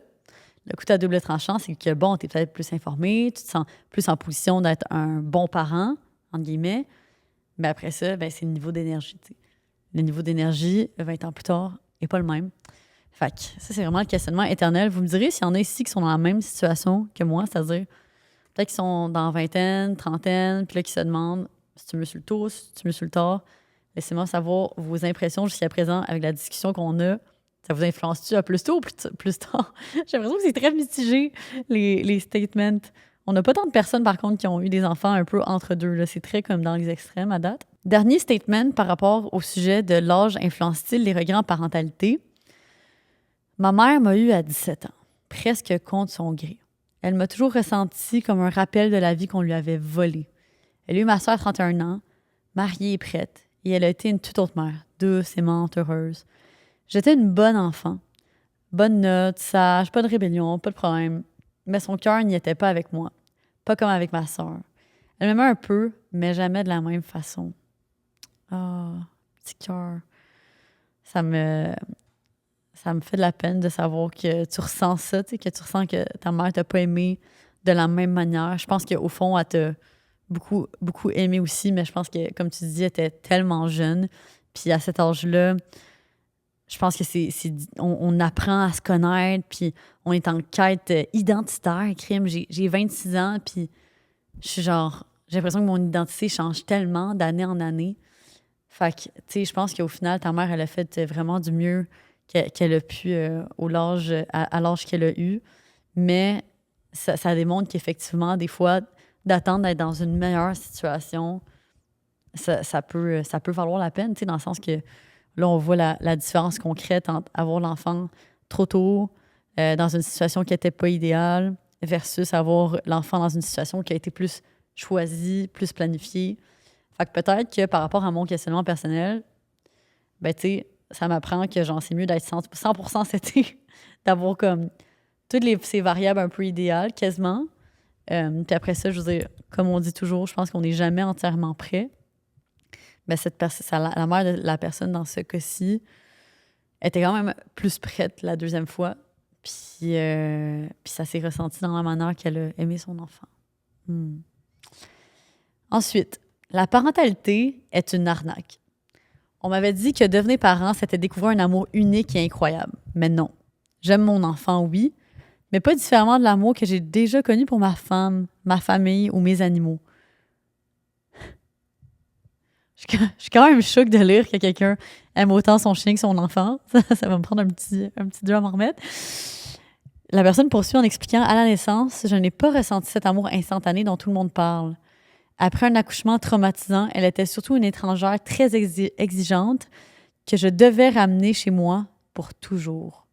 le couteau à double tranchant, c'est que, bon, tu es peut-être plus informé, tu te sens plus en position d'être un bon parent, entre guillemets. Mais après ça, ben, c'est le niveau d'énergie. T'sais. Le niveau d'énergie, 20 ans plus tard, n'est pas le même. Fait que ça, c'est vraiment le questionnement éternel. Vous me direz s'il y en a ici qui sont dans la même situation que moi, c'est-à-dire peut-être qu'ils sont dans vingtaine, trentaine, puis là, qui se demandent si tu me sur le tôt, si tu me sur le tard. Laissez-moi savoir vos impressions jusqu'à présent avec la discussion qu'on a. Ça vous influence-tu à plus tôt ou plus tard? J'ai l'impression que c'est très mitigé, les statements. On n'a pas tant de personnes, par contre, qui ont eu des enfants un peu entre deux. Là. C'est très comme dans les extrêmes à date. Dernier statement par rapport au sujet de l'âge influence-t-il les regrets en parentalité? Ma mère m'a eu à 17 ans, presque contre son gré. Elle m'a toujours ressenti comme un rappel de la vie qu'on lui avait volée. Elle a eu ma soeur à 31 ans, mariée et prête, et elle a été une toute autre mère, douce, aimante, heureuse. J'étais une bonne enfant. Bonne note, sage, pas de rébellion, pas de problème. Mais son cœur n'y était pas avec moi. Pas comme avec ma sœur. Elle m'aimait un peu, mais jamais de la même façon. Petit cœur. Ça me fait de la peine de savoir que tu ressens ça, que tu ressens que ta mère t'a pas aimé de la même manière. Je pense qu'au fond, elle t'a beaucoup, beaucoup aimé aussi, mais je pense que, comme tu dis, elle était tellement jeune. Puis à cet âge-là, je pense que on apprend à se connaître, puis on est en quête identitaire, crime. J'ai 26 ans, puis je suis genre, j'ai l'impression que mon identité change tellement d'année en année. Fait que, tu sais, je pense qu'au final, ta mère, elle a fait vraiment du mieux qu'elle a pu à l'âge qu'elle a eu. Mais ça démontre qu'effectivement, des fois, d'attendre d'être dans une meilleure situation, ça peut valoir la peine, tu sais, dans le sens que là, on voit la différence concrète entre avoir l'enfant trop tôt, dans une situation qui n'était pas idéale, versus avoir l'enfant dans une situation qui a été plus choisie, plus planifiée. Fait que peut-être que par rapport à mon questionnement personnel, ben, tu sais, ça m'apprend que genre, c'est mieux d'être 100% c'était d'avoir comme toutes ces variables un peu idéales, quasiment. Puis après ça, je veux dire, comme on dit toujours, je pense qu'on n'est jamais entièrement prêt. Ben, la mère de la personne dans ce cas-ci était quand même plus prête la deuxième fois. Puis ça s'est ressenti dans la manière qu'elle a aimé son enfant. Ensuite, la parentalité est une arnaque. On m'avait dit que devenir parent, c'était découvrir un amour unique et incroyable. Mais non. J'aime mon enfant, oui, mais pas différemment de l'amour que j'ai déjà connu pour ma femme, ma famille ou mes animaux. Je suis quand même choquée de lire que quelqu'un aime autant son chien que son enfant. Ça va me prendre un petit deux à m'en remettre. La personne poursuit en expliquant « À la naissance, je n'ai pas ressenti cet amour instantané dont tout le monde parle. Après un accouchement traumatisant, elle était surtout une étrangère très exigeante que je devais ramener chez moi pour toujours.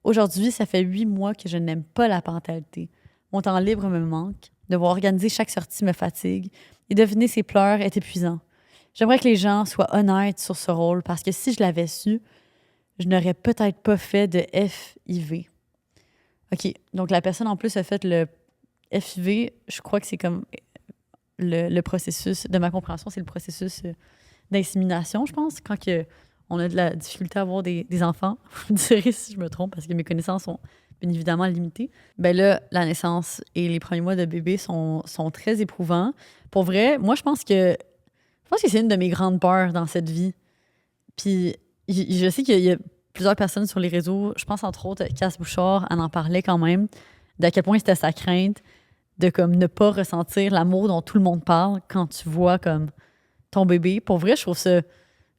Aujourd'hui, ça fait 8 mois que je n'aime pas la parentalité. Mon temps libre me manque. Devoir organiser chaque sortie me fatigue. Et deviner ses pleurs est épuisant. J'aimerais que les gens soient honnêtes sur ce rôle parce que si je l'avais su, je n'aurais peut-être pas fait de FIV. OK, donc la personne en plus a fait le FIV. Je crois que c'est comme le processus, de ma compréhension, c'est le processus d'insémination, je pense, quand on a de la difficulté à avoir des enfants. Vous me direz si je me trompe, parce que mes connaissances sont bien évidemment limitées. Ben là, la naissance et les premiers mois de bébé sont très éprouvants. Pour vrai, moi, je pense que c'est une de mes grandes peurs dans cette vie. Puis, je sais qu'il y a plusieurs personnes sur les réseaux, je pense entre autres Cass Bouchard, elle en parlait quand même, d'à quel point c'était sa crainte de comme ne pas ressentir l'amour dont tout le monde parle quand tu vois comme ton bébé. Pour vrai, je trouve ça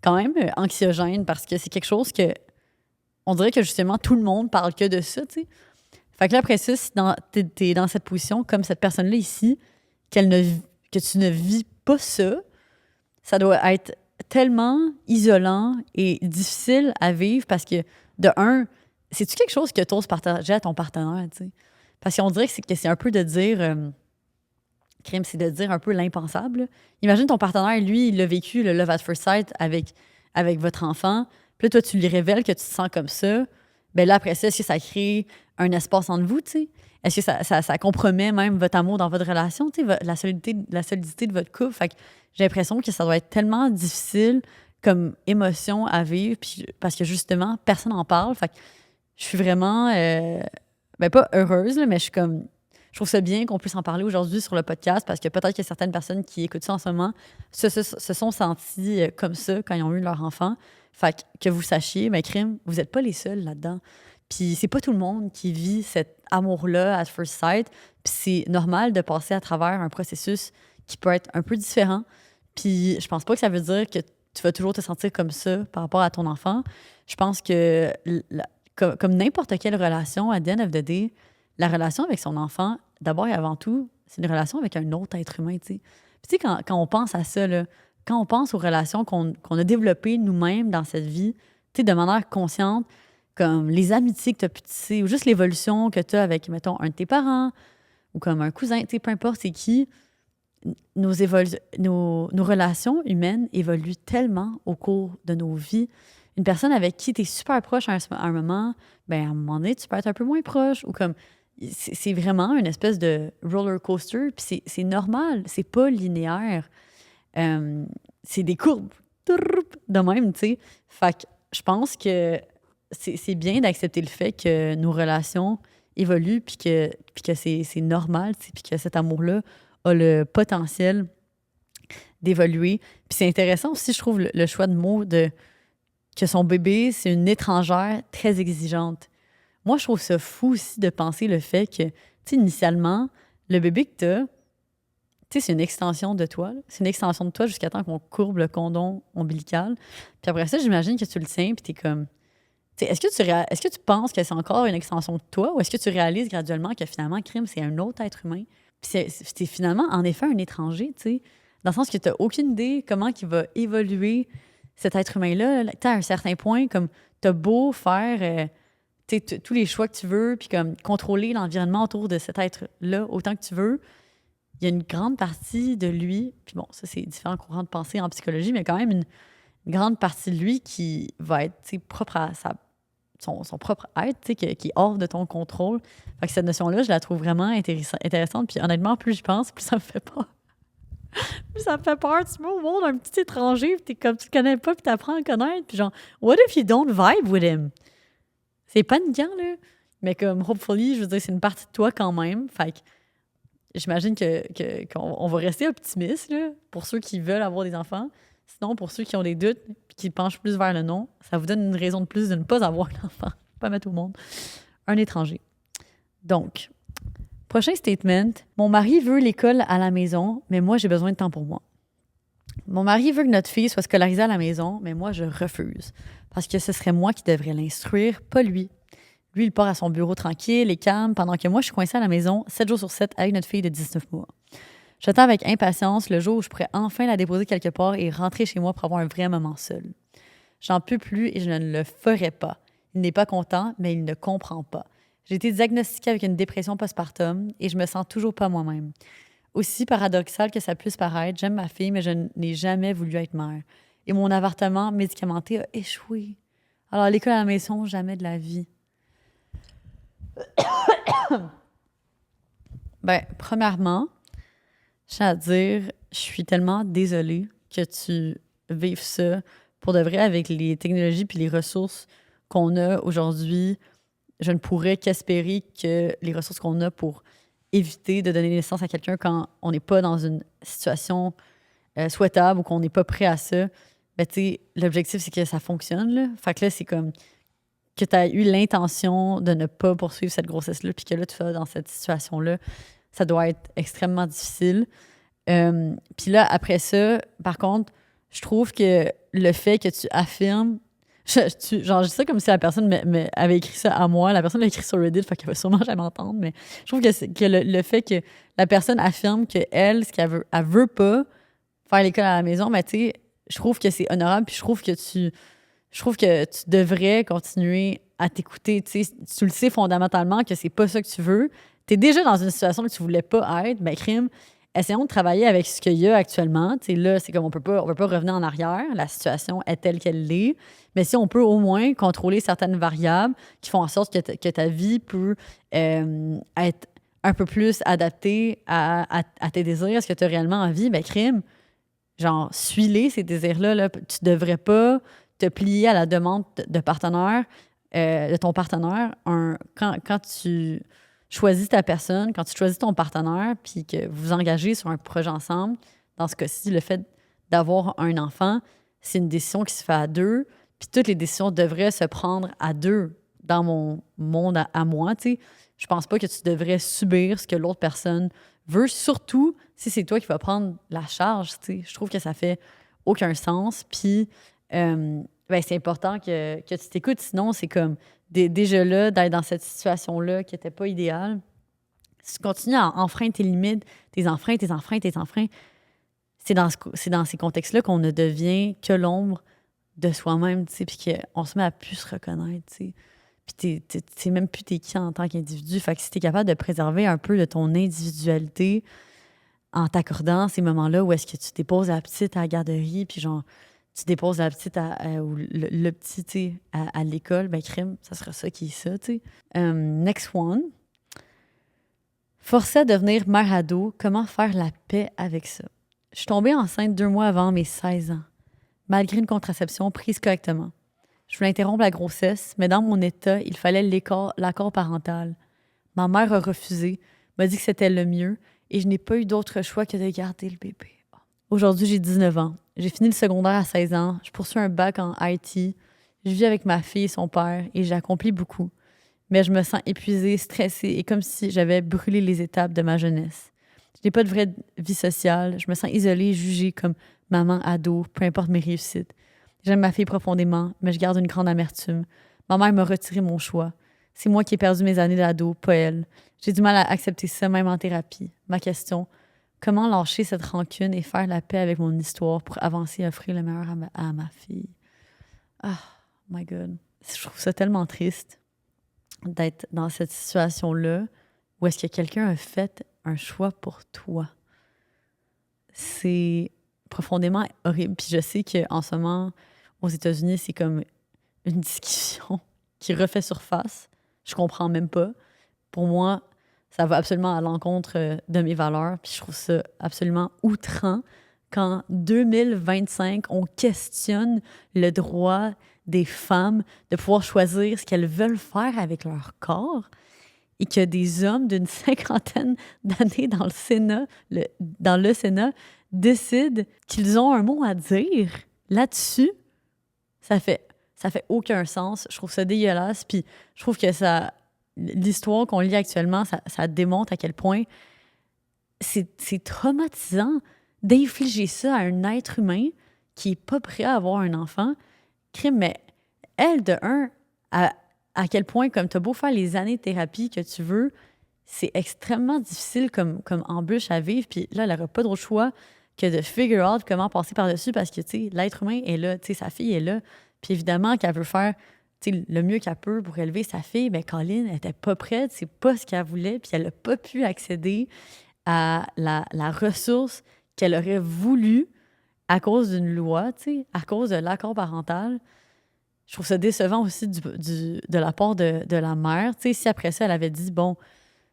quand même anxiogène parce que c'est quelque chose que on dirait que justement tout le monde parle que de ça, tu sais. Fait que là, après ça, si t'es dans cette position comme cette personne-là ici, que tu ne vis pas ça, ça doit être tellement isolant et difficile à vivre parce que, de un, c'est-tu quelque chose que tu oses partager à ton partenaire, tu sais? Parce qu'on dirait que c'est un peu de dire... crime, c'est de dire un peu l'impensable, là. Imagine ton partenaire, lui, il a vécu le love at first sight avec votre enfant. Puis là, toi, tu lui révèles que tu te sens comme ça. Ben là, après ça, est-ce que ça crée un espace entre vous, tu sais? Est-ce que ça compromet même votre amour dans votre relation, tu sais, la solidité de votre couple? Fait que j'ai l'impression que ça doit être tellement difficile comme émotion à vivre, puis parce que justement, personne n'en parle. Fait que je suis vraiment, ben pas heureuse, là, mais je trouve ça bien qu'on puisse en parler aujourd'hui sur le podcast parce que peut-être qu'il y a certaines personnes qui écoutent ça en ce moment se sont senties comme ça quand ils ont eu leur enfant. Fait que vous sachiez, ben crime, vous n'êtes pas les seuls là-dedans. Puis c'est pas tout le monde qui vit cet amour-là at first sight. Puis c'est normal de passer à travers un processus qui peut être un peu différent. Puis je pense pas que ça veut dire que tu vas toujours te sentir comme ça par rapport à ton enfant. Je pense que comme n'importe quelle relation, à the end of the day, la relation avec son enfant, d'abord et avant tout, c'est une relation avec un autre être humain, tu sais. Puis tu sais, quand on pense à ça, là, quand on pense aux relations qu'on a développées nous-mêmes dans cette vie, tu sais, de manière consciente, comme les amitiés que tu as pu tisser, ou juste l'évolution que tu as avec, mettons, un de tes parents, ou comme un cousin, tu sais, peu importe c'est qui, nos relations humaines évoluent tellement au cours de nos vies. Une personne avec qui tu es super proche à un moment, ben à un moment donné, tu peux être un peu moins proche, ou comme c'est vraiment une espèce de roller coaster, puis c'est normal, c'est pas linéaire. C'est des courbes de même, tu sais. Fait que je pense que c'est bien d'accepter le fait que nos relations évoluent, puis que c'est normal, tu sais, puis que cet amour-là a le potentiel d'évoluer. Puis c'est intéressant aussi, je trouve, le choix de mots de que son bébé, c'est une étrangère très exigeante. Moi, je trouve ça fou aussi de penser le fait que, tu sais, initialement, le bébé que t'as, tu sais, c'est une extension de toi, là. C'est une extension de toi jusqu'à temps qu'on courbe le cordon ombilical. Puis après ça, j'imagine que tu le tiens, puis t'es comme... Tu sais, est-ce que tu penses que c'est encore une extension de toi ou est-ce que tu réalises graduellement que finalement, crime, c'est un autre être humain? Puis c'est finalement, en effet, un étranger, tu sais, dans le sens que tu n'as aucune idée comment il va évoluer cet être humain-là. Tu sais, à un certain point, comme tu as beau faire tu sais, tous les choix que tu veux, puis comme contrôler l'environnement autour de cet être-là autant que tu veux, il y a une grande partie de lui, puis bon, ça c'est différents courants de pensée en psychologie, mais quand même une grande partie de lui qui va être tu sais, propre à son propre être, tu sais, qui est hors de ton contrôle. Fait que cette notion-là, je la trouve vraiment intéressante. Puis honnêtement, plus j'y pense, plus ça me fait peur. Plus ça me fait peur. Tu mets au monde un petit étranger, puis t'es comme tu le connais pas, puis t'apprends à le connaître. Puis genre, what if you don't vibe with him? C'est paniquant, là. Mais comme, hopefully, je veux dire, c'est une partie de toi quand même. Fait que j'imagine qu'on va rester optimiste, là, pour ceux qui veulent avoir des enfants. Sinon, pour ceux qui ont des doutes et qui penchent plus vers le non, ça vous donne une raison de plus de ne pas avoir d'enfant. Pas mettre au monde un étranger. Donc, prochain statement. Mon mari veut l'école à la maison, mais moi, j'ai besoin de temps pour moi. Mon mari veut que notre fille soit scolarisée à la maison, mais moi, je refuse. Parce que ce serait moi qui devrais l'instruire, pas lui. Lui, il part à son bureau tranquille et calme, pendant que moi, je suis coincée à la maison 7 jours sur 7 avec notre fille de 19 mois. J'attends avec impatience le jour où je pourrais enfin la déposer quelque part et rentrer chez moi pour avoir un vrai moment seul. J'en peux plus et je ne le ferai pas. Il n'est pas content, mais il ne comprend pas. J'ai été diagnostiquée avec une dépression postpartum et je me sens toujours pas moi-même. Aussi paradoxal que ça puisse paraître, j'aime ma fille, mais je n'ai jamais voulu être mère. Et mon avortement médicamenté a échoué. Alors, l'école à la maison, jamais de la vie. Ben, premièrement, je tiens à dire, je suis tellement désolée que tu vives ça pour de vrai avec les technologies puis les ressources qu'on a aujourd'hui. Je ne pourrais qu'espérer que les ressources qu'on a pour éviter de donner naissance à quelqu'un quand on n'est pas dans une situation souhaitable ou qu'on n'est pas prêt à ça, ben, tu sais, l'objectif, c'est que ça fonctionne, là. Fait que là, c'est comme que tu as eu l'intention de ne pas poursuivre cette grossesse-là, puis que là, tu vas dans cette situation-là, ça doit être extrêmement difficile. Puis là, après ça, par contre, je trouve que le fait que tu affirmes, genre, je dis ça comme si la personne avait écrit ça à moi. La personne l'a écrit sur Reddit, fait qu'elle va sûrement jamais m'entendre, mais je trouve que le fait que la personne affirme que elle, ce qu'elle veut, elle veut pas faire l'école à la maison, mais tu sais, je trouve que c'est honorable, puis je trouve que tu devrais continuer à t'écouter. Tu sais, tu le sais fondamentalement que c'est pas ça que tu veux. Tu es déjà dans une situation que tu voulais pas être, ben crime, essayons de travailler avec ce qu'il y a actuellement. Tu sais, là, c'est comme on peut pas revenir en arrière. La situation est telle qu'elle l'est. Mais si on peut au moins contrôler certaines variables qui font en sorte que ta vie peut être un peu plus adaptée à tes désirs, à ce que tu as réellement envie, ben crime, genre, suis-les, ces désirs-là. Là. Tu devrais pas te plier à la demande de partenaire, de ton partenaire. Quand tu choisis ta personne, quand tu choisis ton partenaire, puis que vous vous engagez sur un projet ensemble, dans ce cas-ci, le fait d'avoir un enfant, c'est une décision qui se fait à deux, puis toutes les décisions devraient se prendre à deux dans mon monde à moi, tu sais. Je pense pas que tu devrais subir ce que l'autre personne veut, surtout si c'est toi qui vas prendre la charge, tu sais. Je trouve que ça fait aucun sens, puis ben, c'est important que tu t'écoutes, sinon c'est comme déjà là, d'être dans cette situation-là qui n'était pas idéale. Si tu continues à enfreindre tes limites, tes enfreins, c'est dans ces contextes-là qu'on ne devient que l'ombre de soi-même, tu sais, puis qu'on se met à plus se reconnaître, tu sais. Puis t'es même plus t'es qui en tant qu'individu. Fait que si t'es capable de préserver un peu de ton individualité en t'accordant ces moments-là où est-ce que tu déposes la petite à la garderie, puis genre, tu déposes la petite ou le petit, tu sais, à l'école, ben crime, ça sera ça qui est ça, tu sais. Next one. Forcée à devenir mère ado, comment faire la paix avec ça? Je suis tombée enceinte 2 mois avant mes 16 ans, malgré une contraception prise correctement. Je voulais interrompre la grossesse, mais dans mon état, il fallait l'accord parental. Ma mère a refusé, m'a dit que c'était le mieux, et je n'ai pas eu d'autre choix que de garder le bébé. Aujourd'hui, j'ai 19 ans. J'ai fini le secondaire à 16 ans. Je poursuis un bac en IT. Je vis avec ma fille et son père et j'ai accompli beaucoup. Mais je me sens épuisée, stressée et comme si j'avais brûlé les étapes de ma jeunesse. Je n'ai pas de vraie vie sociale. Je me sens isolée, jugée comme maman ado, peu importe mes réussites. J'aime ma fille profondément, mais je garde une grande amertume. Ma mère m'a retiré mon choix. C'est moi qui ai perdu mes années d'ado, pas elle. J'ai du mal à accepter ça, même en thérapie. Ma question, comment lâcher cette rancune et faire la paix avec mon histoire pour avancer et offrir le meilleur à ma fille? Ah, my God. Je trouve ça tellement triste d'être dans cette situation-là où est-ce que quelqu'un a fait un choix pour toi. C'est profondément horrible. Puis je sais qu'en ce moment, aux États-Unis, c'est comme une discussion qui refait surface. Je comprends même pas. Pour moi, ça va absolument à l'encontre de mes valeurs. Puis je trouve ça absolument outrant qu'en 2025, on questionne le droit des femmes de pouvoir choisir ce qu'elles veulent faire avec leur corps et que des hommes d'une cinquantaine d'années dans le Sénat décident qu'ils ont un mot à dire là-dessus. Ça fait aucun sens. Je trouve ça dégueulasse. Puis je trouve que l'histoire qu'on lit actuellement, ça démontre à quel point c'est traumatisant d'infliger ça à un être humain qui est pas prêt à avoir un enfant. Crime, mais elle, de un, à quel point, comme tu as beau faire les années de thérapie que tu veux, c'est extrêmement difficile comme embûche à vivre. Puis là, elle n'aura pas d'autre choix que de figure out comment passer par-dessus parce que, tu sais, l'être humain est là, tu sais, sa fille est là. Puis évidemment qu'elle veut faire, tu tu sais, le mieux qu'elle peut pour élever sa fille, mais Colin n'était pas prête, c'est pas ce qu'elle voulait, puis elle n'a pas pu accéder à la ressource qu'elle aurait voulu à cause d'une loi, tu sais, à cause de l'accord parental. Je trouve ça décevant aussi de la part de la mère. Tu sais, si après ça, elle avait dit, bon,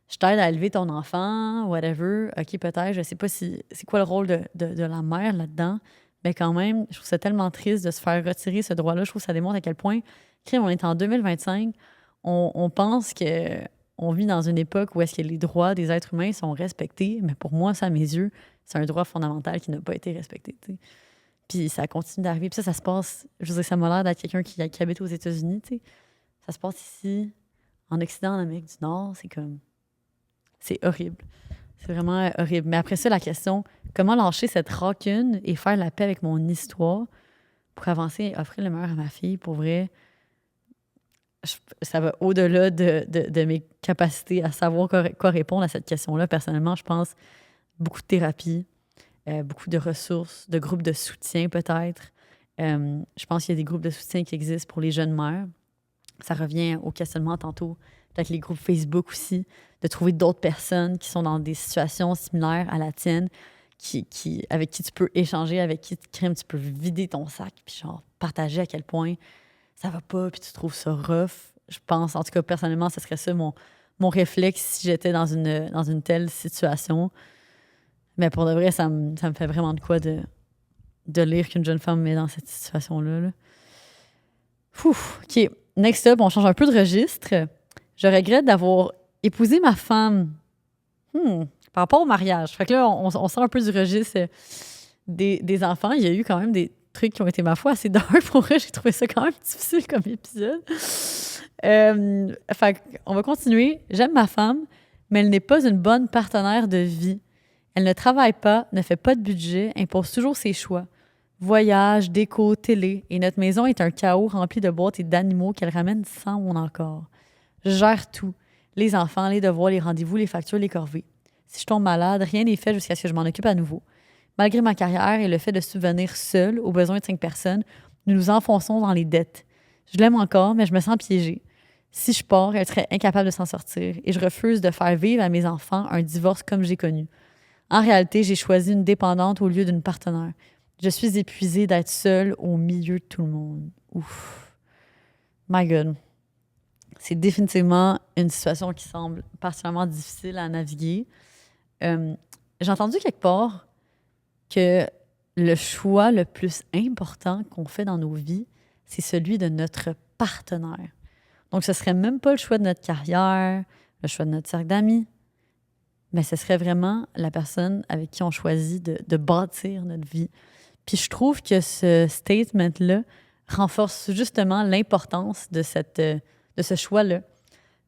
je t'aide à élever ton enfant, whatever, OK, peut-être, je sais pas si c'est quoi le rôle de la mère là-dedans, mais quand même, je trouve ça tellement triste de se faire retirer ce droit-là. Je trouve que ça démontre à quel point, on est en 2025, on pense que on vit dans une époque où est-ce que les droits des êtres humains sont respectés, mais pour moi, ça, à mes yeux, c'est un droit fondamental qui n'a pas été respecté, tu sais. Puis ça continue d'arriver. Puis ça se passe, je veux dire, ça m'a l'air d'être quelqu'un qui habite aux États-Unis, tu sais. Ça se passe ici, en Occident, en Amérique du Nord, c'est horrible. C'est vraiment horrible. Mais après ça, la question, comment lâcher cette rancune et faire la paix avec mon histoire pour avancer et offrir le meilleur à ma fille, pour vrai, ça va au-delà de mes capacités à savoir quoi répondre à cette question-là. Personnellement, je pense beaucoup de thérapie, beaucoup de ressources, de groupes de soutien peut-être. Je pense qu'il y a des groupes de soutien qui existent pour les jeunes mères. Ça revient au questionnement tantôt, peut-être les groupes Facebook aussi, de trouver d'autres personnes qui sont dans des situations similaires à la tienne, avec qui tu peux échanger, avec qui tu peux vider ton sac, puis genre partager à quel point ça va pas, puis tu trouves ça rough. Je pense, en tout cas, personnellement, ce serait ça mon réflexe si j'étais dans une telle situation. Mais pour de vrai, ça me fait vraiment de quoi de lire qu'une jeune femme met dans cette situation-là. Là. Ouf, OK. Next up, on change un peu de registre. Je regrette d'avoir épousé ma femme. Par rapport au mariage. Fait que là, on sort un peu du registre des enfants. Il y a eu quand même des trucs qui ont été, ma foi, assez dark. Pour vrai, j'ai trouvé ça quand même difficile comme épisode. Fait qu'on va continuer. J'aime ma femme, mais elle n'est pas une bonne partenaire de vie. Elle ne travaille pas, ne fait pas de budget, impose toujours ses choix. Voyage, déco, télé. Et notre maison est un chaos rempli de boîtes et d'animaux qu'elle ramène sans mon accord. Je gère tout. Les enfants, les devoirs, les rendez-vous, les factures, les corvées. Si je tombe malade, rien n'est fait jusqu'à ce que je m'en occupe à nouveau. Malgré ma carrière et le fait de subvenir seule aux besoins de 5 personnes, nous nous enfonçons dans les dettes. Je l'aime encore, mais je me sens piégée. Si je pars, elle serait incapable de s'en sortir et je refuse de faire vivre à mes enfants un divorce comme j'ai connu. En réalité, j'ai choisi une dépendante au lieu d'une partenaire. Je suis épuisée d'être seule au milieu de tout le monde. Ouf. My God. C'est définitivement une situation qui semble particulièrement difficile à naviguer. J'ai entendu quelque part que le choix le plus important qu'on fait dans nos vies, c'est celui de notre partenaire. Donc, ce serait même pas le choix de notre carrière, le choix de notre cercle d'amis, mais ce serait vraiment la personne avec qui on choisit de bâtir notre vie. Puis je trouve que ce statement-là renforce justement l'importance de ce choix-là.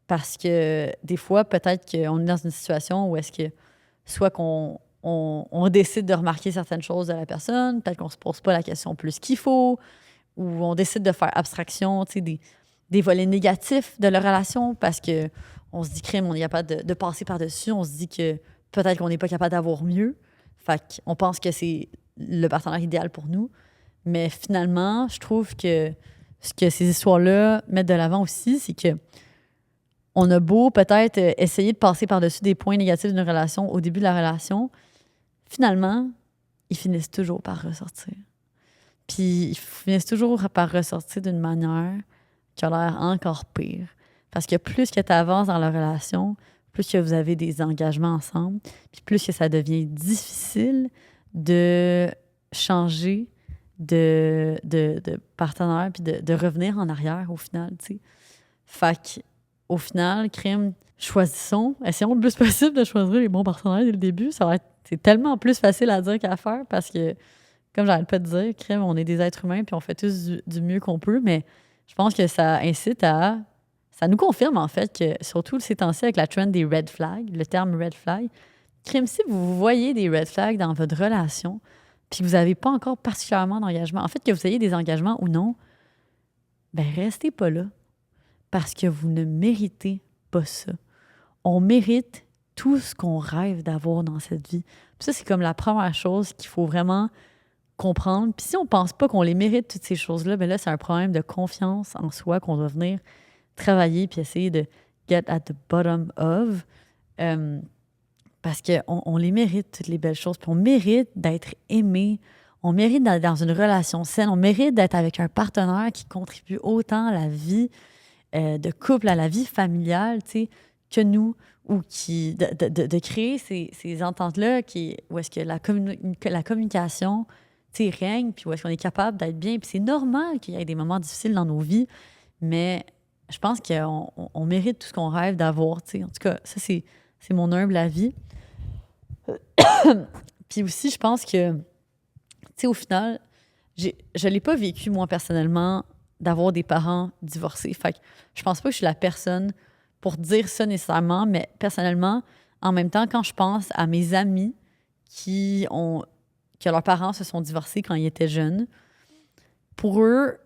Parce que des fois, peut-être qu'on est dans une situation où est-ce que soit qu'on on décide de remarquer certaines choses de la personne, peut-être qu'on se pose pas la question plus qu'il faut, ou on décide de faire abstraction, tu sais, des volets négatifs de la relation parce que on se dit crime, on est capable de passer par-dessus, on se dit que peut-être qu'on n'est pas capable d'avoir mieux. Fait qu'on pense que c'est le partenaire idéal pour nous. Mais finalement, je trouve que ce que ces histoires-là mettent de l'avant aussi, c'est que on a beau peut-être essayer de passer par-dessus des points négatifs d'une relation au début de la relation, finalement, ils finissent toujours par ressortir. Puis ils finissent toujours par ressortir d'une manière qui a l'air encore pire. Parce que plus que tu avances dans la relation, plus que vous avez des engagements ensemble, puis plus que ça devient difficile de changer de partenaire puis de revenir en arrière au final, tu sais. Fait qu'au final, essayons le plus possible de choisir les bons partenaires dès le début. C'est tellement plus facile à dire qu'à faire parce que, comme j'arrête pas de dire, on est des êtres humains puis on fait tous du mieux qu'on peut, mais je pense que ça incite à... Ça nous confirme, en fait, que surtout ces temps-ci, avec la trend des red flags, le terme red flag, si vous voyez des red flags dans votre relation, puis que vous n'avez pas encore particulièrement d'engagement, en fait, que vous ayez des engagements ou non, ben restez pas là. Parce que vous ne méritez pas ça. On mérite tout ce qu'on rêve d'avoir dans cette vie. Puis ça, c'est comme la première chose qu'il faut vraiment comprendre. Puis si on pense pas qu'on les mérite, toutes ces choses-là, ben là, c'est un problème de confiance en soi qu'on doit venir travailler puis essayer de get at the bottom of. Euh, Parce qu'on les mérite, toutes les belles choses. Puis on mérite d'être aimé. On mérite d'être dans une relation saine. On mérite d'être avec un partenaire qui contribue autant à la vie de couple, à la vie familiale, tu sais, que nous, ou qui de créer ces ententes-là où est-ce que la communication, tu sais, règne, puis où est-ce qu'on est capable d'être bien. Puis c'est normal qu'il y ait des moments difficiles dans nos vies, mais je pense qu'on mérite tout ce qu'on rêve d'avoir, tu sais. En tout cas, ça, c'est mon humble avis. Puis aussi, je pense que, tu sais, au final, je l'ai pas vécu, moi, personnellement, d'avoir des parents divorcés. Fait que je pense pas que je suis la personne pour dire ça nécessairement, mais personnellement, en même temps, quand je pense à mes amis que leurs parents se sont divorcés quand ils étaient jeunes, pour eux,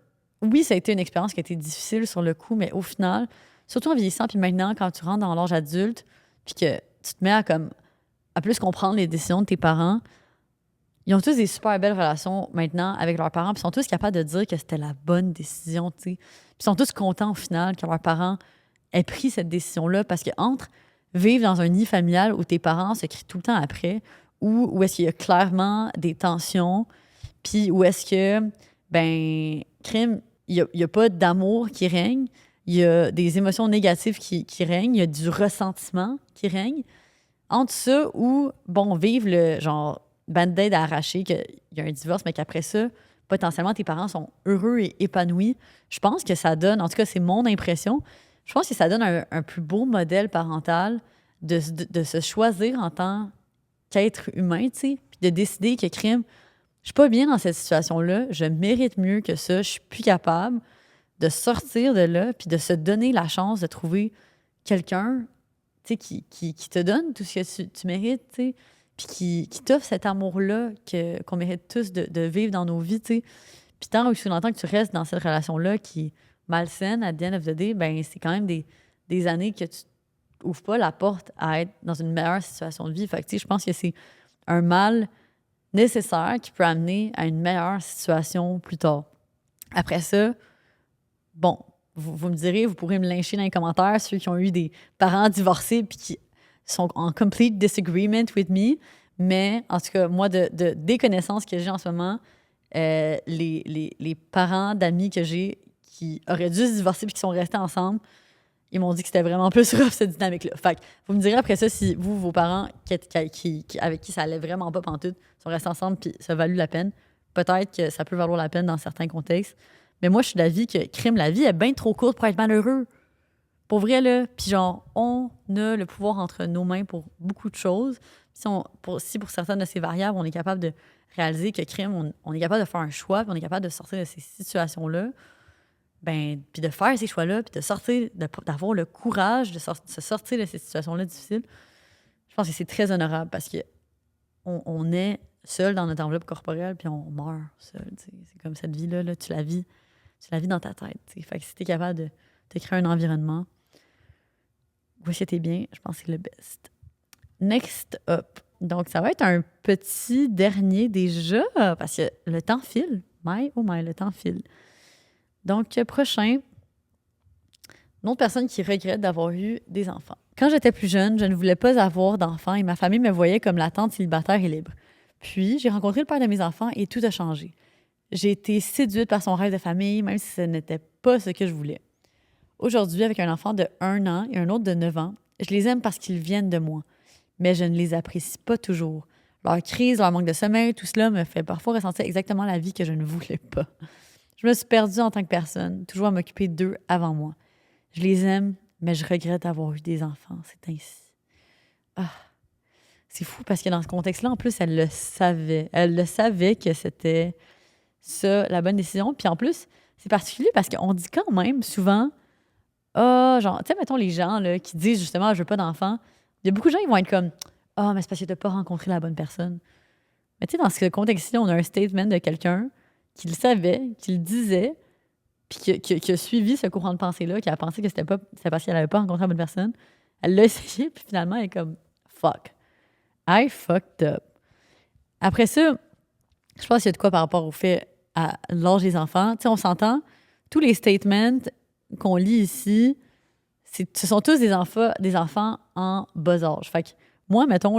oui, ça a été une expérience qui a été difficile sur le coup, mais au final, surtout en vieillissant, puis maintenant, quand tu rentres dans l'âge adulte, puis que tu te mets à plus comprendre les décisions de tes parents, ils ont tous des super belles relations maintenant avec leurs parents, puis ils sont tous capables de dire que c'était la bonne décision, tu sais. Puis ils sont tous contents au final que leurs parents aient pris cette décision-là, parce que entre vivre dans un nid familial où tes parents se crient tout le temps après, ou où est-ce qu'il y a clairement des tensions, puis où est-ce que, ben, crime, il y a pas d'amour qui règne, il y a des émotions négatives qui règnent, il y a du ressentiment qui règne. Entre ça ou, bon, vivre le genre band-aid à arracher, qu'il y a un divorce, mais qu'après ça, potentiellement, tes parents sont heureux et épanouis, je pense que ça donne, en tout cas, c'est mon impression, je pense que ça donne un plus beau modèle parental de se choisir en tant qu'être humain, tu sais, puis de décider que crime, je suis pas bien dans cette situation-là, je mérite mieux que ça, je suis plus capable de sortir de là, puis de se donner la chance de trouver quelqu'un, tu sais, qui te donne tout ce que tu mérites, tu sais, puis qui t'offre cet amour-là qu'on mérite tous de vivre dans nos vies, tu sais. Puis tant aussi longtemps que tu restes dans cette relation-là qui est malsaine, at the end of the day, ben c'est quand même des années que tu ouvres pas la porte à être dans une meilleure situation de vie. Fait que, tu sais, je pense que c'est un mal nécessaire qui peut amener à une meilleure situation plus tard. Après ça, bon, vous me direz, vous pourrez me lyncher dans les commentaires, ceux qui ont eu des parents divorcés puis qui sont en complete disagreement with me. Mais en tout cas, moi, des connaissances que j'ai en ce moment, les parents d'amis que j'ai qui auraient dû se divorcer puis qui sont restés ensemble, ils m'ont dit que c'était vraiment plus rough, cette dynamique-là. Fait que vous me direz après ça si vos parents avec qui ça allait vraiment pas pantoute sont restés ensemble puis ça a valu la peine. Peut-être que ça peut valoir la peine dans certains contextes. Mais moi, je suis d'avis que crime, la vie est bien trop courte pour être malheureux. Pour vrai, là. Puis genre, on a le pouvoir entre nos mains pour beaucoup de choses. Si pour certaines de ces variables, on est capable de réaliser que crime, on est capable de faire un choix, puis on est capable de sortir de ces situations-là, ben, puis de faire ces choix-là, puis de sortir, d'avoir le courage de se sortir de ces situations-là difficiles, je pense que c'est très honorable parce que on est seul dans notre enveloppe corporelle, puis on meurt seul. T'sais. C'est comme cette vie-là, là, tu la vis dans ta tête. T'sais. Fait que si t'es capable de te créer un environnement où c'était bien, je pense que c'est le best. Next up. Donc, ça va être un petit dernier déjà, parce que le temps file. Oh my, le temps file. Donc, prochain, une autre personne qui regrette d'avoir eu des enfants. Quand j'étais plus jeune, je ne voulais pas avoir d'enfants et ma famille me voyait comme la tante célibataire et libre. Puis, j'ai rencontré le père de mes enfants et tout a changé. J'ai été séduite par son rêve de famille, même si ce n'était pas ce que je voulais. Aujourd'hui, avec un enfant de 1 an et un autre de 9 ans, je les aime parce qu'ils viennent de moi. Mais je ne les apprécie pas toujours. Leur crise, leur manque de sommeil, tout cela me fait parfois ressentir exactement la vie que je ne voulais pas. Je me suis perdue en tant que personne, toujours à m'occuper d'eux avant moi. Je les aime, mais je regrette d'avoir eu des enfants. C'est ainsi. Ah, c'est fou parce que dans ce contexte-là, en plus, elle le savait. Elle le savait que c'était ça, la bonne décision. Puis en plus, c'est particulier parce qu'on dit quand même souvent, genre, tu sais, mettons les gens là, qui disent justement, je veux pas d'enfants. Il y a beaucoup de gens qui vont être comme, mais c'est parce que t'as pas rencontré la bonne personne. Mais tu sais, dans ce contexte-là, on a un statement de quelqu'un qui le savait, qui le disait, puis qui a suivi ce courant de pensée-là, qui a pensé que c'était parce qu'elle avait pas rencontré la bonne personne. Elle l'a essayé, puis finalement, elle est comme, fuck. I fucked up. Après ça, Je pense qu'il y a de quoi par rapport au fait à l'âge des enfants. Tu sais, on s'entend, tous les statements qu'on lit ici, ce sont tous des enfants en bas âge. Fait que moi, mettons,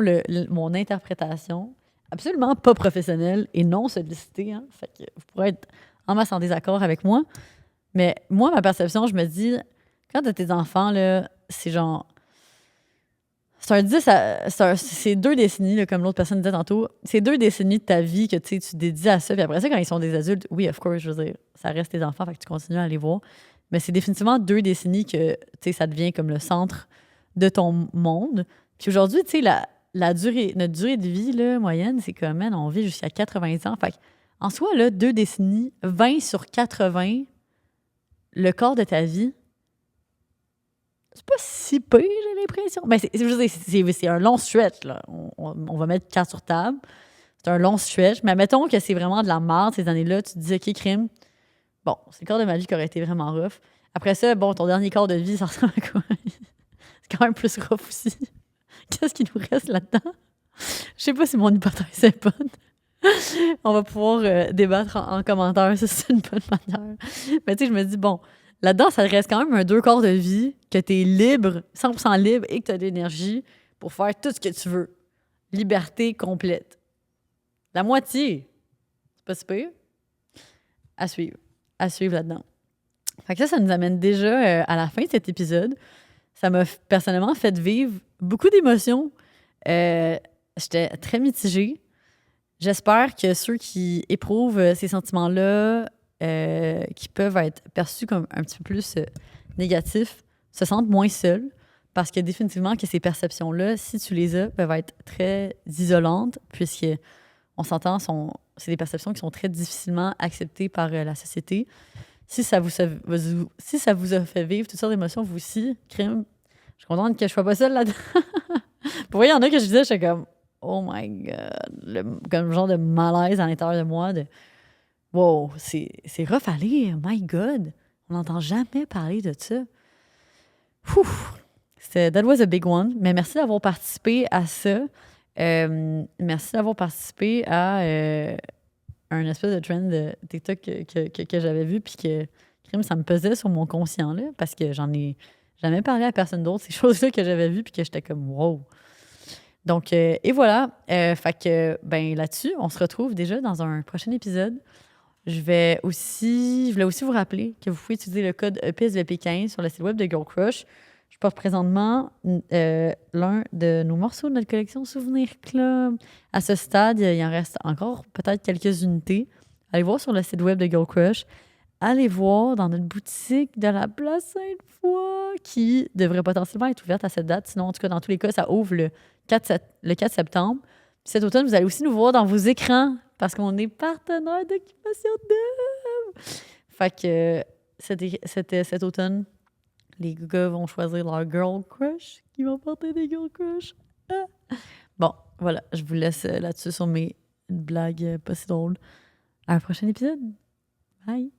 mon interprétation, absolument pas professionnelle et non sollicitée, hein, fait que vous pourrez être en masse en désaccord avec moi, mais moi, ma perception, je me dis, quand t'as tes enfants, là, c'est genre... C'est un 10 c'est 2 décennies, là, comme l'autre personne disait tantôt. C'est 2 décennies de ta vie que tu dédies à ça. Puis après ça, quand ils sont des adultes, oui, of course, je veux dire, ça reste tes enfants, fait que tu continues à les voir. Mais c'est définitivement 2 décennies que ça devient comme le centre de ton monde. Puis aujourd'hui, tu sais, notre durée de vie là, moyenne, c'est comme, man, on vit jusqu'à 80 ans. Fait que, en soi, là, 2 décennies, 20 sur 80, le quart de ta vie, c'est pas si peu, j'ai l'impression. Ben, je veux dire, c'est un long stretch, là. On va mettre 4 sur table. C'est un long stretch. Mais mettons que c'est vraiment de la merde ces années-là. Tu te dis, OK, crime. Bon, c'est le quart de ma vie qui aurait été vraiment rough. Après ça, bon, ton dernier quart de vie, ça ressemble à quoi? C'est quand même plus rough aussi. Qu'est-ce qui nous reste là-dedans? Je sais pas si mon hypothèse est bonne. On va pouvoir débattre en commentaire si c'est une bonne manière. Mais tu sais, je me dis, bon, là-dedans, ça te reste quand même un 2 quarts de vie que tu es libre, 100% libre et que tu as de l'énergie pour faire tout ce que tu veux. Liberté complète. La moitié. C'est pas si pire. À suivre. À suivre là-dedans. Fait que ça nous amène déjà à la fin de cet épisode. Ça m'a personnellement fait vivre beaucoup d'émotions. J'étais très mitigée. J'espère que ceux qui éprouvent ces sentiments-là, qui peuvent être perçus comme un petit peu plus négatifs, se sentent moins seuls. Parce que définitivement que ces perceptions-là, si tu les as, peuvent être très isolantes, puisque on s'entend, c'est des perceptions qui sont très difficilement acceptées par la société. Si ça vous a fait vivre toutes sortes d'émotions, vous aussi, crime, je suis contente que je sois pas seule là-dedans. Pour vrai, il y en a que je disais, j'étais comme, oh my God, comme genre de malaise à l'intérieur de moi, de wow, c'est rough à lire, my God, on n'entend jamais parler de ça. That was a big one, mais merci d'avoir participé à ça. Merci d'avoir participé à un espèce de trend de TikTok que j'avais vu, puis que crime, ça me pesait sur mon conscient, là, parce que j'en ai jamais parlé à personne d'autre, ces choses-là que j'avais vues, puis que j'étais comme wow. Donc, et voilà. Fait que, ben là-dessus, on se retrouve déjà dans un prochain épisode. Je voulais aussi vous rappeler que vous pouvez utiliser le code EPSVP15 sur le site web de Girl Crush. Je porte présentement l'un de nos morceaux de notre collection Souvenir Club. À ce stade, il en reste encore peut-être quelques unités. Allez voir sur le site web de Girl Crush. Allez voir dans notre boutique de la Place Sainte-Foy qui devrait potentiellement être ouverte à cette date. Sinon, en tout cas, dans tous les cas, ça ouvre le 4 septembre. Puis cet automne, vous allez aussi nous voir dans vos écrans parce qu'on est partenaire d'Occupation Double. Fait que cet automne, les gars vont choisir leur girl crush qui vont porter des girl crush. Ah. Bon, voilà, je vous laisse là-dessus sur mes blagues pas si drôles. À un prochain épisode. Bye!